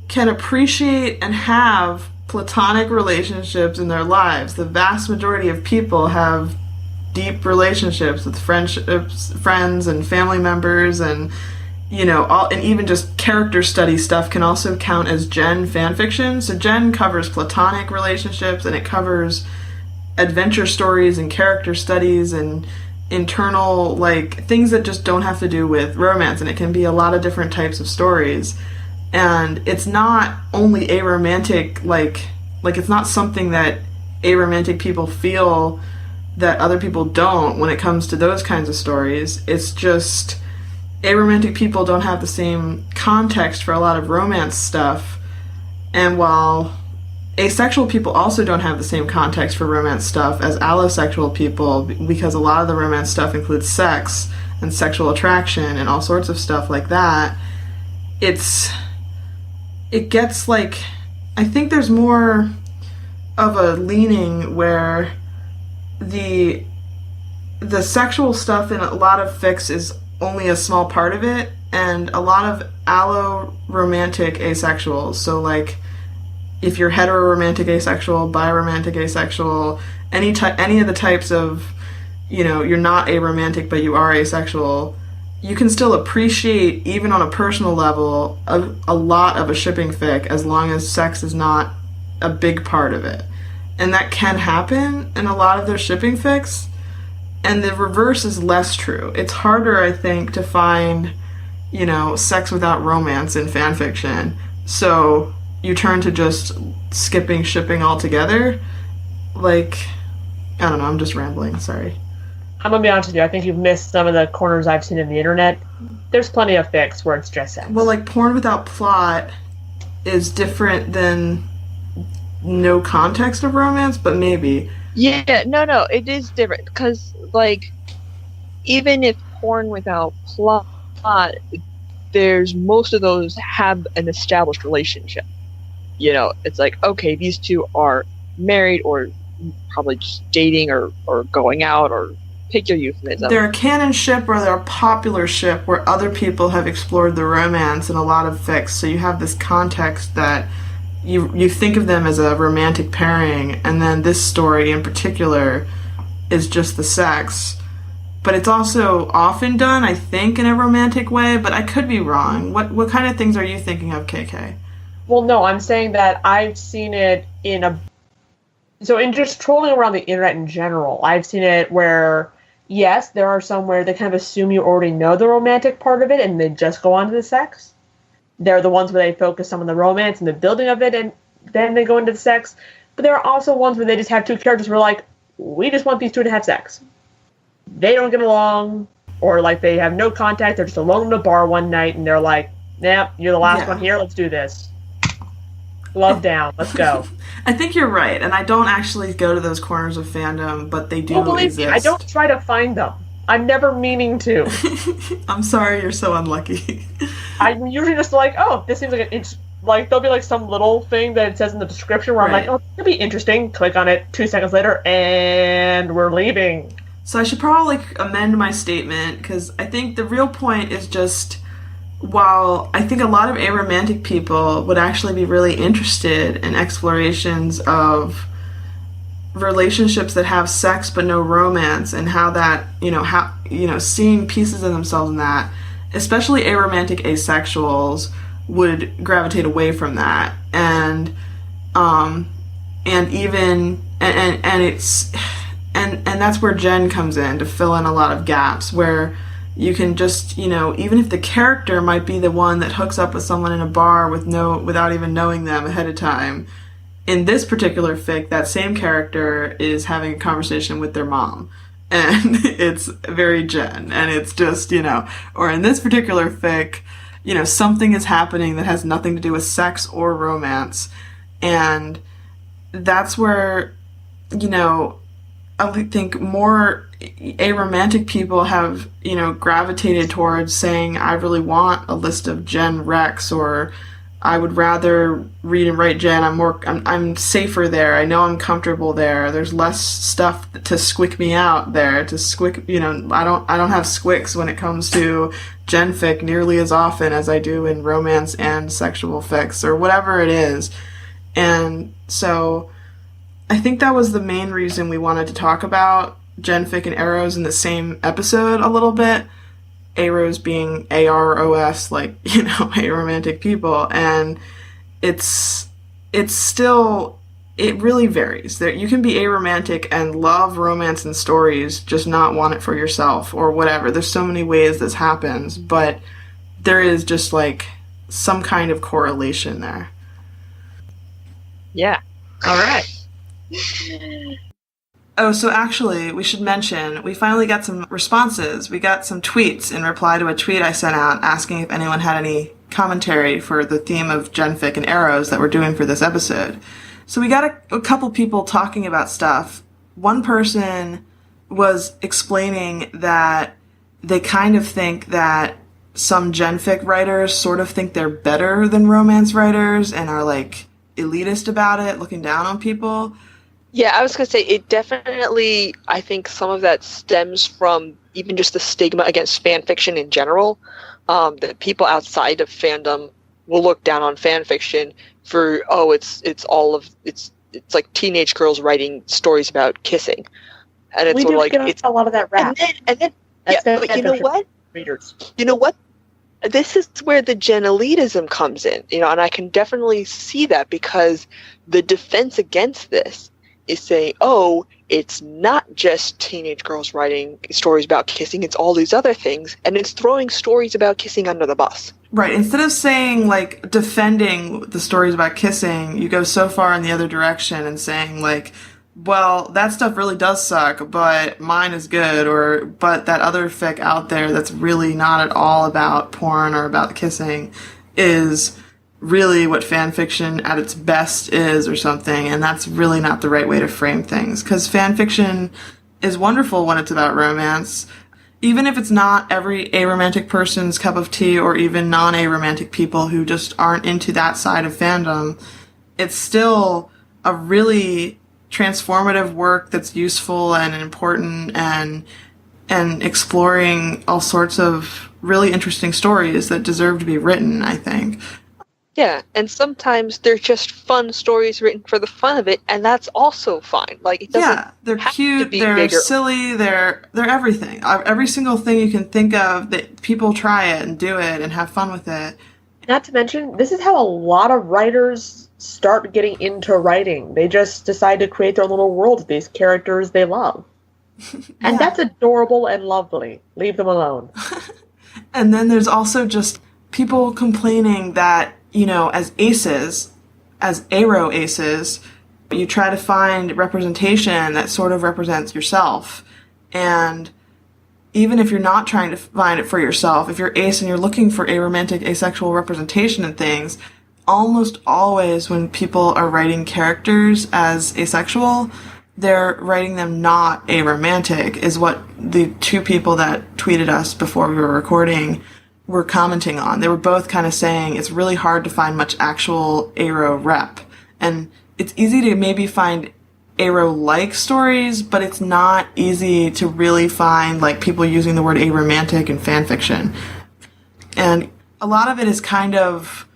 S1: can appreciate and have platonic relationships in their lives. The vast majority of people have deep relationships with friends and family members, and and even just character study stuff can also count as Gen fanfiction. So Gen covers platonic relationships, and it covers adventure stories and character studies and internal, like, things that just don't have to do with romance, and it can be a lot of different types of stories. And it's not only aromantic, like it's not something that aromantic people feel that other people don't when it comes to those kinds of stories. It's just aromantic people don't have the same context for a lot of romance stuff, and while asexual people also don't have the same context for romance stuff as allosexual people, because a lot of the romance stuff includes sex and sexual attraction and all sorts of stuff like that. It gets like, I think there's more of a leaning where the sexual stuff in a lot of fics is only a small part of it, and a lot of alloromantic asexuals, so like if you're heteroromantic asexual, biromantic asexual, any of the types of, you're not aromantic but you are asexual, you can still appreciate, even on a personal level, a lot of a shipping fic as long as sex is not a big part of it. And that can happen in a lot of their shipping fics. And the reverse is less true. It's harder, I think, to find, sex without romance in fan fiction. So you turn to just skipping shipping altogether. Like, I don't know, I'm just rambling, sorry.
S3: I'm gonna be honest with you, I think you've missed some of the corners I've seen in the internet. There's plenty of fics where it's just sex.
S1: Well, like, porn without plot is different than no context of romance, but maybe.
S2: Yeah, no, it is different, because, like, even if porn without plot, there's most of those have an established relationship. It's like, okay, these two are married, or probably just dating, or going out, or pick your euphemism.
S1: They're a canon ship, or they're a popular ship where other people have explored the romance in a lot of fics, so you have this context that you think of them as a romantic pairing, and then this story in particular is just the sex. But it's also often done, I think, in a romantic way, but I could be wrong. What kind of things are you thinking of, KK?
S3: Well, no, I'm saying that I've seen it in just trolling around the internet in general, I've seen it where, yes, there are some where they kind of assume you already know the romantic part of it and they just go on to the sex. They're the ones where they focus on the romance and the building of it, and then they go into the sex. But there are also ones where they just have two characters who are like, we just want these two to have sex. They don't get along, or like they have no contact, they're just alone in a bar one night, and they're like, nah, you're the last one here, let's do this. Love down, let's go.
S1: I think you're right, and I don't actually go to those corners of fandom, but they do
S3: believe
S1: exist.
S3: Me, I don't try to find them. I'm never meaning to.
S1: I'm sorry, you're so unlucky.
S3: I'm usually just like, oh, this seems like there'll be like some little thing that it says in the description where I'm like, oh, it'll be interesting. Click on it 2 seconds later, and we're leaving.
S1: So I should probably amend my statement, because I think the real point is just, while I think a lot of aromantic people would actually be really interested in explorations of relationships that have sex but no romance, and how that, seeing pieces of themselves in that, especially aromantic asexuals would gravitate away from that. And that's where Jen comes in to fill in a lot of gaps where you can just, even if the character might be the one that hooks up with someone in a bar without even knowing them ahead of time, in this particular fic, that same character is having a conversation with their mom. And it's very Jen. And it's just, or in this particular fic, something is happening that has nothing to do with sex or romance. And that's where, I think more aromantic people have, gravitated towards saying, I really want a list of Jen Rex, or I would rather read and write Jen. I'm safer there. I know I'm comfortable there. There's less stuff to squick me out there. To squick, I don't have squicks when it comes to Jen fic nearly as often as I do in romance and sexual fics, or whatever it is. And so I think that was the main reason we wanted to talk about Genfic and Aros in the same episode a little bit. Aros being AROS, like, aromantic people. And it's still, it really varies. You can be aromantic and love romance and stories, just not want it for yourself or whatever. There's so many ways this happens, but there is just like some kind of correlation there.
S2: Yeah.
S3: All right.
S1: Oh, so actually, we should mention, we finally got some responses. We got some tweets in reply to a tweet I sent out asking if anyone had any commentary for the theme of Genfic and Aros that we're doing for this episode. So we got a couple people talking about stuff. One person was explaining that they kind of think that some Genfic writers sort of think they're better than romance writers and are like elitist about it, looking down on people.
S4: Yeah, I was going to say, it definitely, I think some of that stems from even just the stigma against fan fiction in general, that people outside of fandom will look down on fan fiction for, it's like teenage girls writing stories about kissing. And it's
S3: we
S4: sort
S3: do
S4: of like,
S3: get
S4: it's
S3: a lot of that rap.
S4: And then yeah, but you know what?
S3: readers.
S4: You know what? This is where the gen elitism comes in, and I can definitely see that, because the defense against this is saying, oh, it's not just teenage girls writing stories about kissing, it's all these other things, and it's throwing stories about kissing under the bus.
S1: Right. Instead of saying, like, defending the stories about kissing, you go so far in the other direction and saying, like, well, that stuff really does suck, but mine is good, but that other fic out there that's really not at all about porn or about kissing is really what fan fiction at its best is, or something, and that's really not the right way to frame things. Because fan fiction is wonderful when it's about romance, even if it's not every aromantic person's cup of tea, or even non-aromantic people who just aren't into that side of fandom. It's still a really transformative work that's useful and important, and exploring all sorts of really interesting stories that deserve to be written, I think.
S4: Yeah, and sometimes they're just fun stories written for the fun of it, and that's also fine. Like, it doesn't
S1: they're
S4: have
S1: cute,
S4: to be
S1: they're
S4: bigger.
S1: silly, they're everything. Every single thing you can think of, that people try it and do it and have fun with it.
S3: Not to mention, this is how a lot of writers start getting into writing. They just decide to create their little world with these characters they love. And that's adorable and lovely. Leave them alone.
S1: And then there's also just people complaining that, as aces, as aro aces, you try to find representation that sort of represents yourself. And even if you're not trying to find it for yourself, if you're ace and you're looking for aromantic, asexual representation in things, almost always when people are writing characters as asexual, they're writing them not aromantic, is what the two people that tweeted us before we were recording were commenting on. They were both kind of saying it's really hard to find much actual aro rep. And it's easy to maybe find aro-like stories, but it's not easy to really find, like, people using the word aromantic in fan fiction. And a lot of it is kind of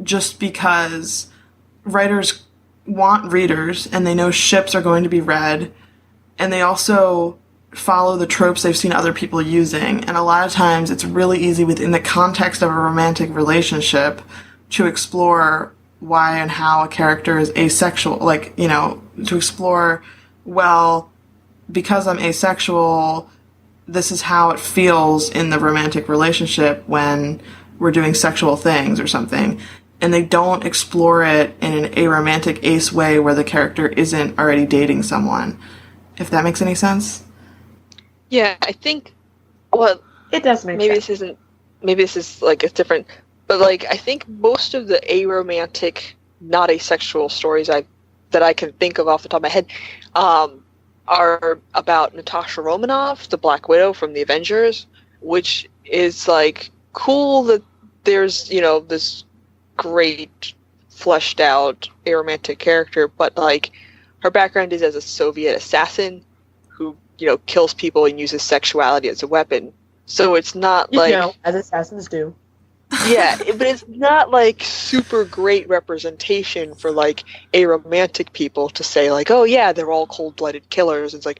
S1: just because writers want readers, and they know ships are going to be read, and they also follow the tropes they've seen other people using. And a lot of times it's really easy within the context of a romantic relationship to explore why and how a character is asexual. Like, to explore, well, because I'm asexual, this is how it feels in the romantic relationship when we're doing sexual things or something. And they don't explore it in an aromantic ace way where the character isn't already dating someone. If that makes any sense?
S4: Yeah, I think, well,
S3: it does make sense.
S4: Maybe this is like a different, but like, I think most of the aromantic, not asexual stories that I can think of off the top of my head, are about Natasha Romanoff, the Black Widow from the Avengers, which is like cool that there's, this great fleshed out aromantic character, but like her background is as a Soviet assassin who, kills people and uses sexuality as a weapon. So it's not
S3: as assassins do.
S4: Yeah, but it's not like super great representation for like aromantic people to say like, oh yeah, they're all cold-blooded killers. It's like,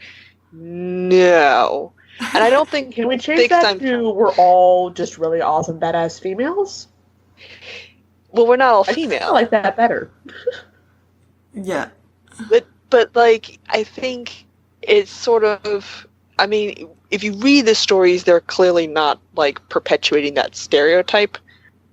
S4: no. And I don't think
S3: can we change that to we're all just really awesome badass females?
S4: Well, we're not all female.
S3: I like that better.
S1: Yeah.
S4: But like, I think it's sort of, I mean, if you read the stories, they're clearly not like perpetuating that stereotype.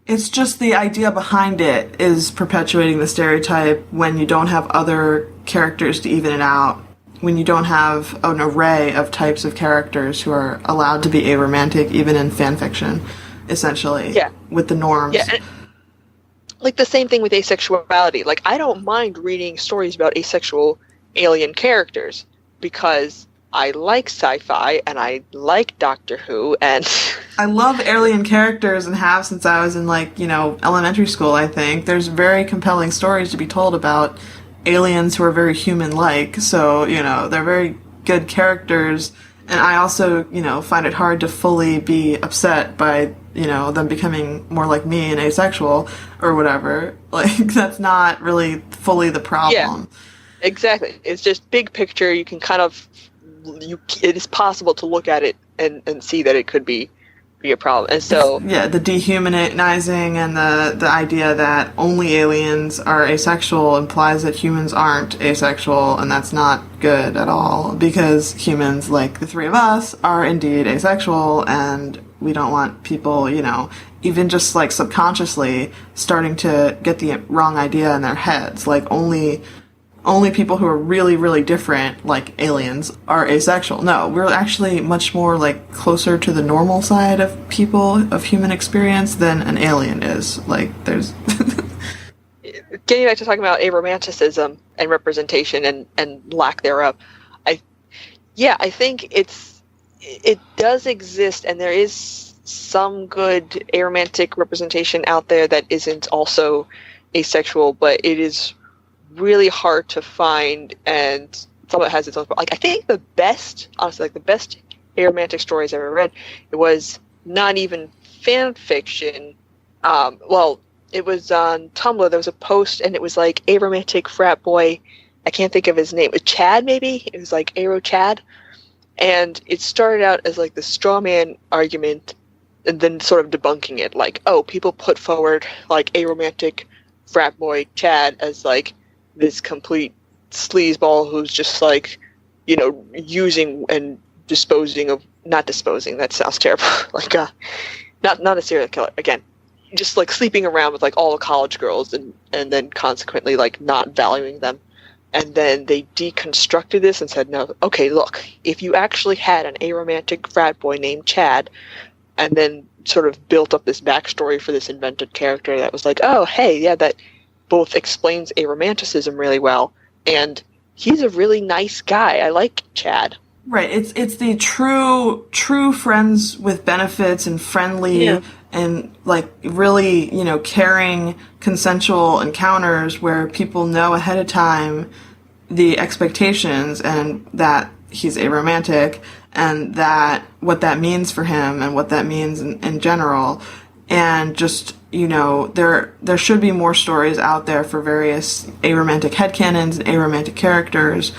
S1: It's just the idea behind it is perpetuating the stereotype when you don't have other characters to even it out. When you don't have an array of types of characters who are allowed to be aromantic, even in fanfiction, essentially.
S4: Yeah.
S1: With the norms.
S4: Yeah. Like the same thing with asexuality. Like, I don't mind reading stories about asexual alien characters because I like sci-fi and I like Doctor Who and
S1: I love alien characters and have since I was in elementary school, I think. There's very compelling stories to be told about aliens who are very human-like. So, they're very good characters. And I also, find it hard to fully be upset by, them becoming more like me and asexual or whatever. Like, that's not really fully the problem.
S4: Yeah, exactly. It's just big picture. You can kind of, it is possible to look at it and see that it could be be a problem. And so,
S1: yeah, the dehumanizing and the idea that only aliens are asexual implies that humans aren't asexual, and that's not good at all, because humans, like the three of us, are indeed asexual, and we don't want people, even just like subconsciously starting to get the wrong idea in their heads. Like only people who are really, really different, like aliens, are asexual. No, we're actually much more like closer to the normal side of people, of human experience, than an alien is. Like, there's
S4: getting back to talking about aromanticism and representation and lack thereof, I think it does exist, and there is some good aromantic representation out there that isn't also asexual, but it is really hard to find, and some of it has its own. Like, I think the best aromantic stories I've ever read, it was not even fan fiction. It was on Tumblr. There was a post, and it was like aromantic frat boy. I can't think of his name. Chad, maybe? It was like Aro Chad. And it started out as like the straw man argument, and then sort of debunking it. Like, oh, people put forward like aromantic frat boy Chad as like this complete sleazeball who's just like, using and not disposing, that sounds terrible. Like, not a serial killer. Again, just like sleeping around with like all the college girls and then consequently like not valuing them. And then they deconstructed this and said, no, okay, look, if you actually had an aromantic frat boy named Chad, and then sort of built up this backstory for this invented character that was like, oh, hey, yeah, that both explains aromanticism really well, and he's a really nice guy. I like Chad.
S1: Right. It's the true friends with benefits and friendly and like really, caring consensual encounters where people know ahead of time the expectations and that he's aromantic and that what that means for him and what that means in general. And just, there should be more stories out there for various aromantic headcanons and aromantic characters,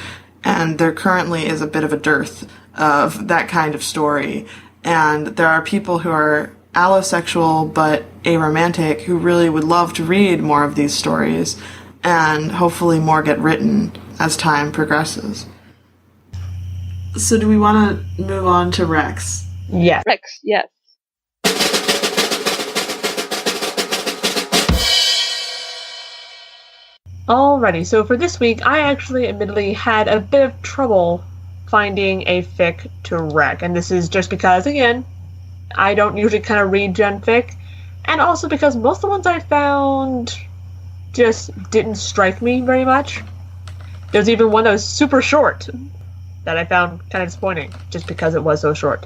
S1: and there currently is a bit of a dearth of that kind of story. And there are people who are allosexual but aromantic who really would love to read more of these stories, and hopefully more get written as time progresses. So do we want to move on to Rex?
S3: Yes.
S2: Rex, yes.
S3: Alrighty, so for this week, I actually admittedly had a bit of trouble finding a fic to rec, and this is just because, again, I don't usually kind of read gen fic, and also because most of the ones I found just didn't strike me very much. There's even one that was super short that I found kind of disappointing, just because it was so short.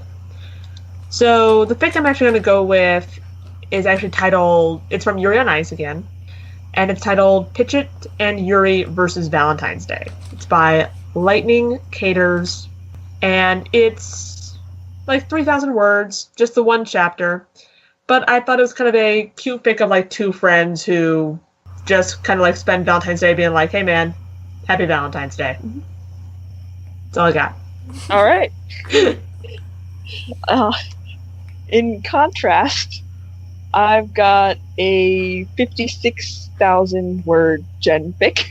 S3: So the fic I'm actually going to go with is actually titled, it's from Yuri on Ice again, and it's titled Pitchit and Yuri versus Valentine's Day. It's by Lightning Caters, and it's like 3,000 words, just the one chapter. But I thought it was kind of a cute fic of like two friends who just kind of like spend Valentine's Day being like, hey man, happy Valentine's Day. That's all I got.
S2: All right. In contrast, I've got a 56,000 word gen fic.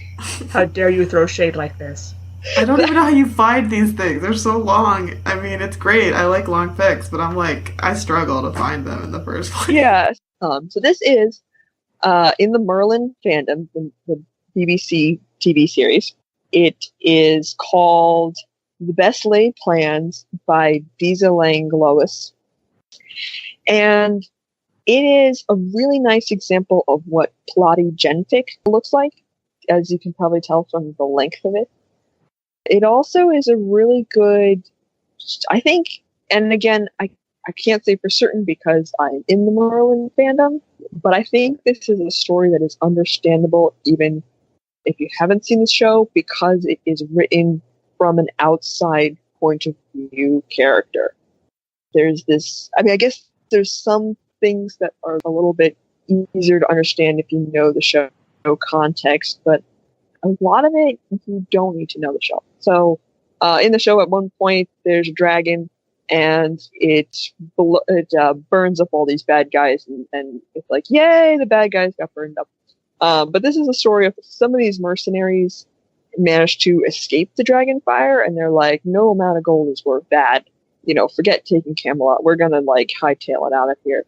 S3: How dare you throw shade like this?
S1: I don't even know how you find these things. They're so long. I mean, it's great. I like long fics, but I'm like, I struggle to find them in the first place.
S2: Yeah. So this is in the Merlin fandom, the BBC TV series. It is called The Best Laid Plans by Disa Lang Lois. And it is a really nice example of what plotty genfic looks like, as you can probably tell from the length of it. It also is a really good, I think, and again, I can't say for certain because I'm in the Merlin fandom, but I think this is a story that is understandable even if you haven't seen the show, because it is written from an outside point of view character. There's this, I guess there's some things that are a little bit easier to understand if you know the show context, but a lot of it you don't need to know the show. So in the show at one point there's a dragon and it burns up all these bad guys, and it's like, yay, the bad guys got burned up. But this is a story of some of these mercenaries managed to escape the dragon fire, and they're like, no amount of gold is worth that. Forget taking Camelot. We're gonna hightail it out of here.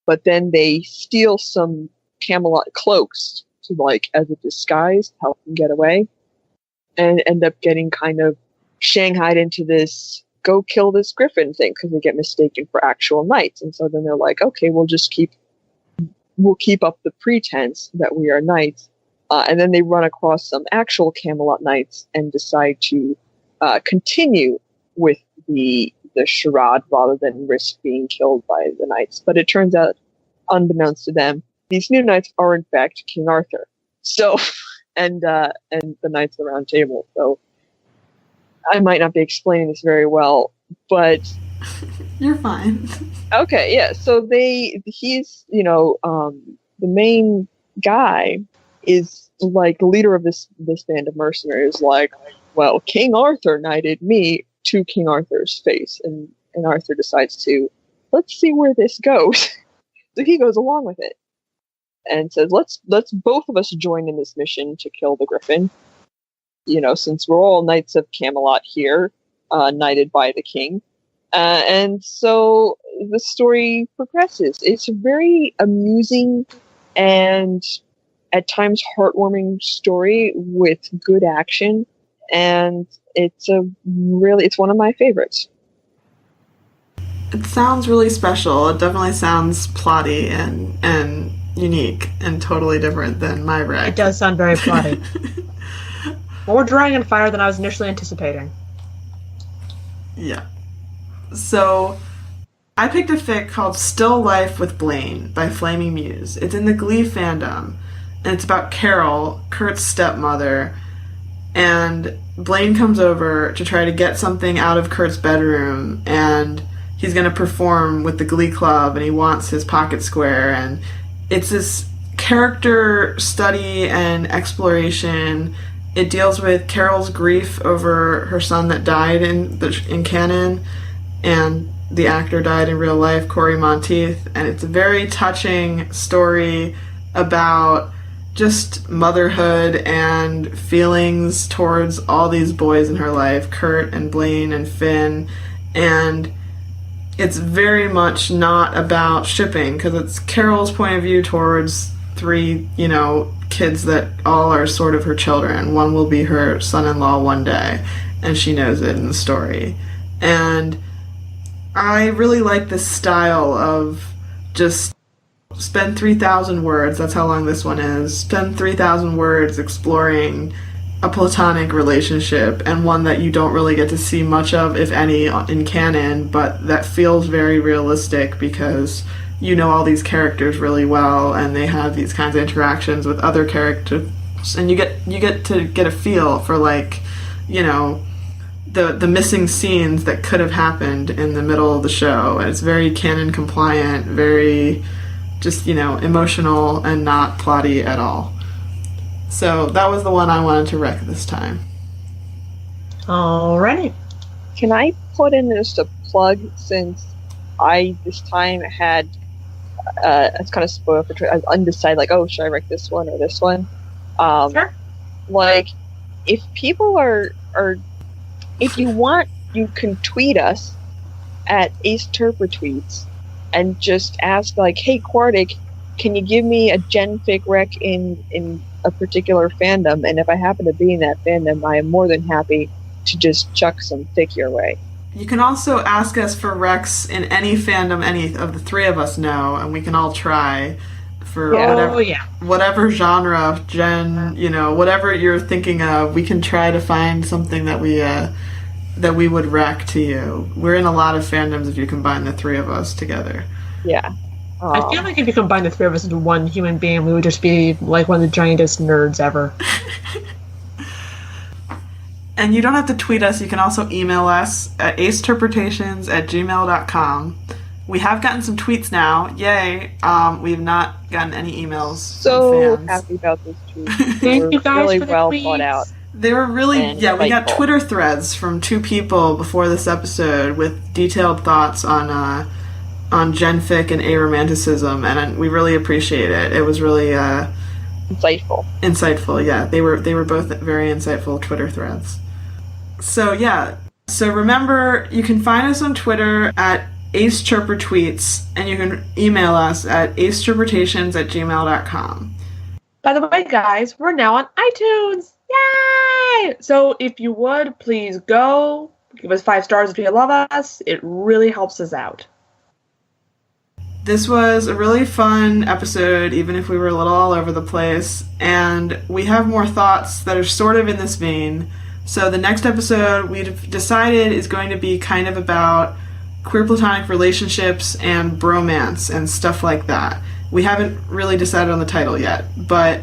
S2: But then they steal some Camelot cloaks to as a disguise to help them get away, and end up getting kind of shanghaied into this go kill this griffin thing because they get mistaken for actual knights. And so then they're like, okay, we'll keep up the pretense that we are knights. And then they run across some actual Camelot knights and decide to continue with the charade rather than risk being killed by the knights. But it turns out, unbeknownst to them, these new knights are in fact King Arthur. So, and the Knights of the Round Table. So, I might not be explaining this very well, but
S1: you're fine.
S2: Okay, yeah. So he's the main guy is the leader of this band of mercenaries. Well, King Arthur knighted me to King Arthur's face, and Arthur decides to let's see where this goes. So he goes along with it and says, let's both of us join in this mission to kill the griffin. Since we're all knights of Camelot here, knighted by the king. And so the story progresses. It's a very amusing and at times heartwarming story with good action. And it's one of my favorites.
S1: It sounds really special. It definitely sounds plotty and unique and totally different than my rec.
S3: It does sound very plotty. More dragon fire than I was initially anticipating.
S1: Yeah. So, I picked a fic called Still Life with Blaine by Flaming Muse. It's in the Glee fandom, and it's about Carol, Kurt's stepmother, and Blaine comes over to try to get something out of Kurt's bedroom, and he's going to perform with the Glee Club, and he wants his pocket square, and it's this character study and exploration. It deals with Carol's grief over her son that died in canon, and the actor died in real life, Corey Monteith, and it's a very touching story about just motherhood and feelings towards all these boys in her life, Kurt and Blaine and Finn, and it's very much not about shipping, because it's Carol's point of view towards three, kids that all are sort of her children. One will be her son-in-law one day, and she knows it in the story. And I really like this style of just spend 3,000 words, that's how long this one is, spend 3,000 words exploring a platonic relationship, and one that you don't really get to see much of, if any, in canon, but that feels very realistic because all these characters really well, and they have these kinds of interactions with other characters, and you get to get a feel for the missing scenes that could have happened in the middle of the show. And it's very canon compliant, very just emotional and not plotty at all. So that was the one I wanted to rec this time.
S3: Alrighty.
S2: Can I put in just a plug, since I this time had it's kind of spoiled for I was undecided, should I rec this one or this one?
S3: Sure.
S2: If people are if you want, you can tweet us at AceTerpretweets and just ask hey Quartic, can you give me a Gen Fic rec in a particular fandom? And if I happen to be in that fandom, I am more than happy to just chuck some fic your way.
S1: You can also ask us for recs in any fandom any of the three of us know, and we can all try for whatever genre, whatever you're thinking of. We can try to find something that we would rec to you. We're in a lot of fandoms if you combine the three of us together.
S2: Yeah.
S3: I feel like if you combine the three of us into one human being, we would just be one of the giantest nerds ever.
S1: And you don't have to tweet us. You can also email us at aceterpretations@gmail.com. We have gotten some tweets now. Yay. We have not gotten any emails
S2: so
S1: from fans.
S2: Happy about this tweet.
S3: Thank you guys
S2: really
S3: for the
S2: well
S3: tweets.
S2: thought out.
S1: They were really,
S4: and
S1: yeah, we got
S4: insightful.
S1: Twitter threads from 2 people before this episode with detailed thoughts on genfic and aromanticism, and we really appreciate it. It was really
S2: Insightful.
S1: insightful. Yeah, they were both very insightful Twitter threads. So yeah, so remember you can find us on Twitter at AceChirperTweets, and you can email us at acechirpertations@gmail.com.
S3: By the way, guys, we're now on iTunes. Yay! So if you would, please go give us 5 stars if you love us. It really helps us out.
S1: This was a really fun episode, even if we were a little all over the place, and we have more thoughts that are sort of in this vein. So the next episode we've decided is going to be kind of about queer platonic relationships and bromance and stuff like that. We haven't really decided on the title yet, but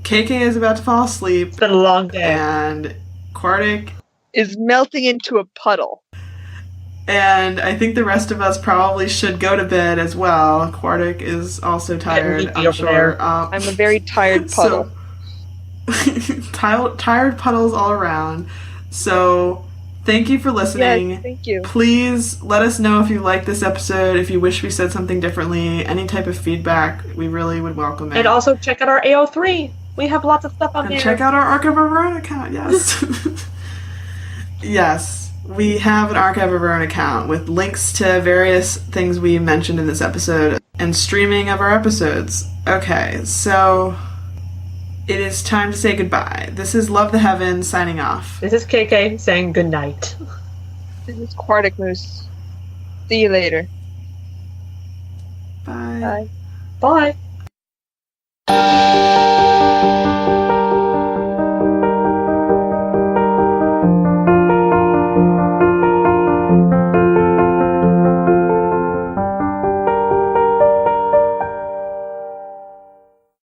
S1: KK is about to fall asleep,
S3: It's been a long day.
S1: and Quartic,
S2: Is melting into a puddle.
S1: and I think the rest of us probably should go to bed as well. Quartic is also tired,
S3: sleepy
S1: I'm
S3: over
S1: sure.
S3: there.
S2: I'm a very tired puddle.
S1: Tired puddles all around. So, thank you for listening.
S2: Yes, thank you.
S1: Please let us know if you like this episode, if you wish we said something differently, any type of feedback, we really would welcome it.
S3: And also check out our AO3. We have lots of stuff on
S1: And
S3: there.
S1: check out our Archive of Our Own account, yes. Yes, we have an Archive of Our Own account with links to various things we mentioned in this episode and streaming of our episodes. Okay, so it is time to say goodbye. This is Love the Heavens signing off.
S3: This is KK saying good night.
S2: This is Quartic Moose. See you later.
S1: Bye.
S2: Bye.
S3: Bye.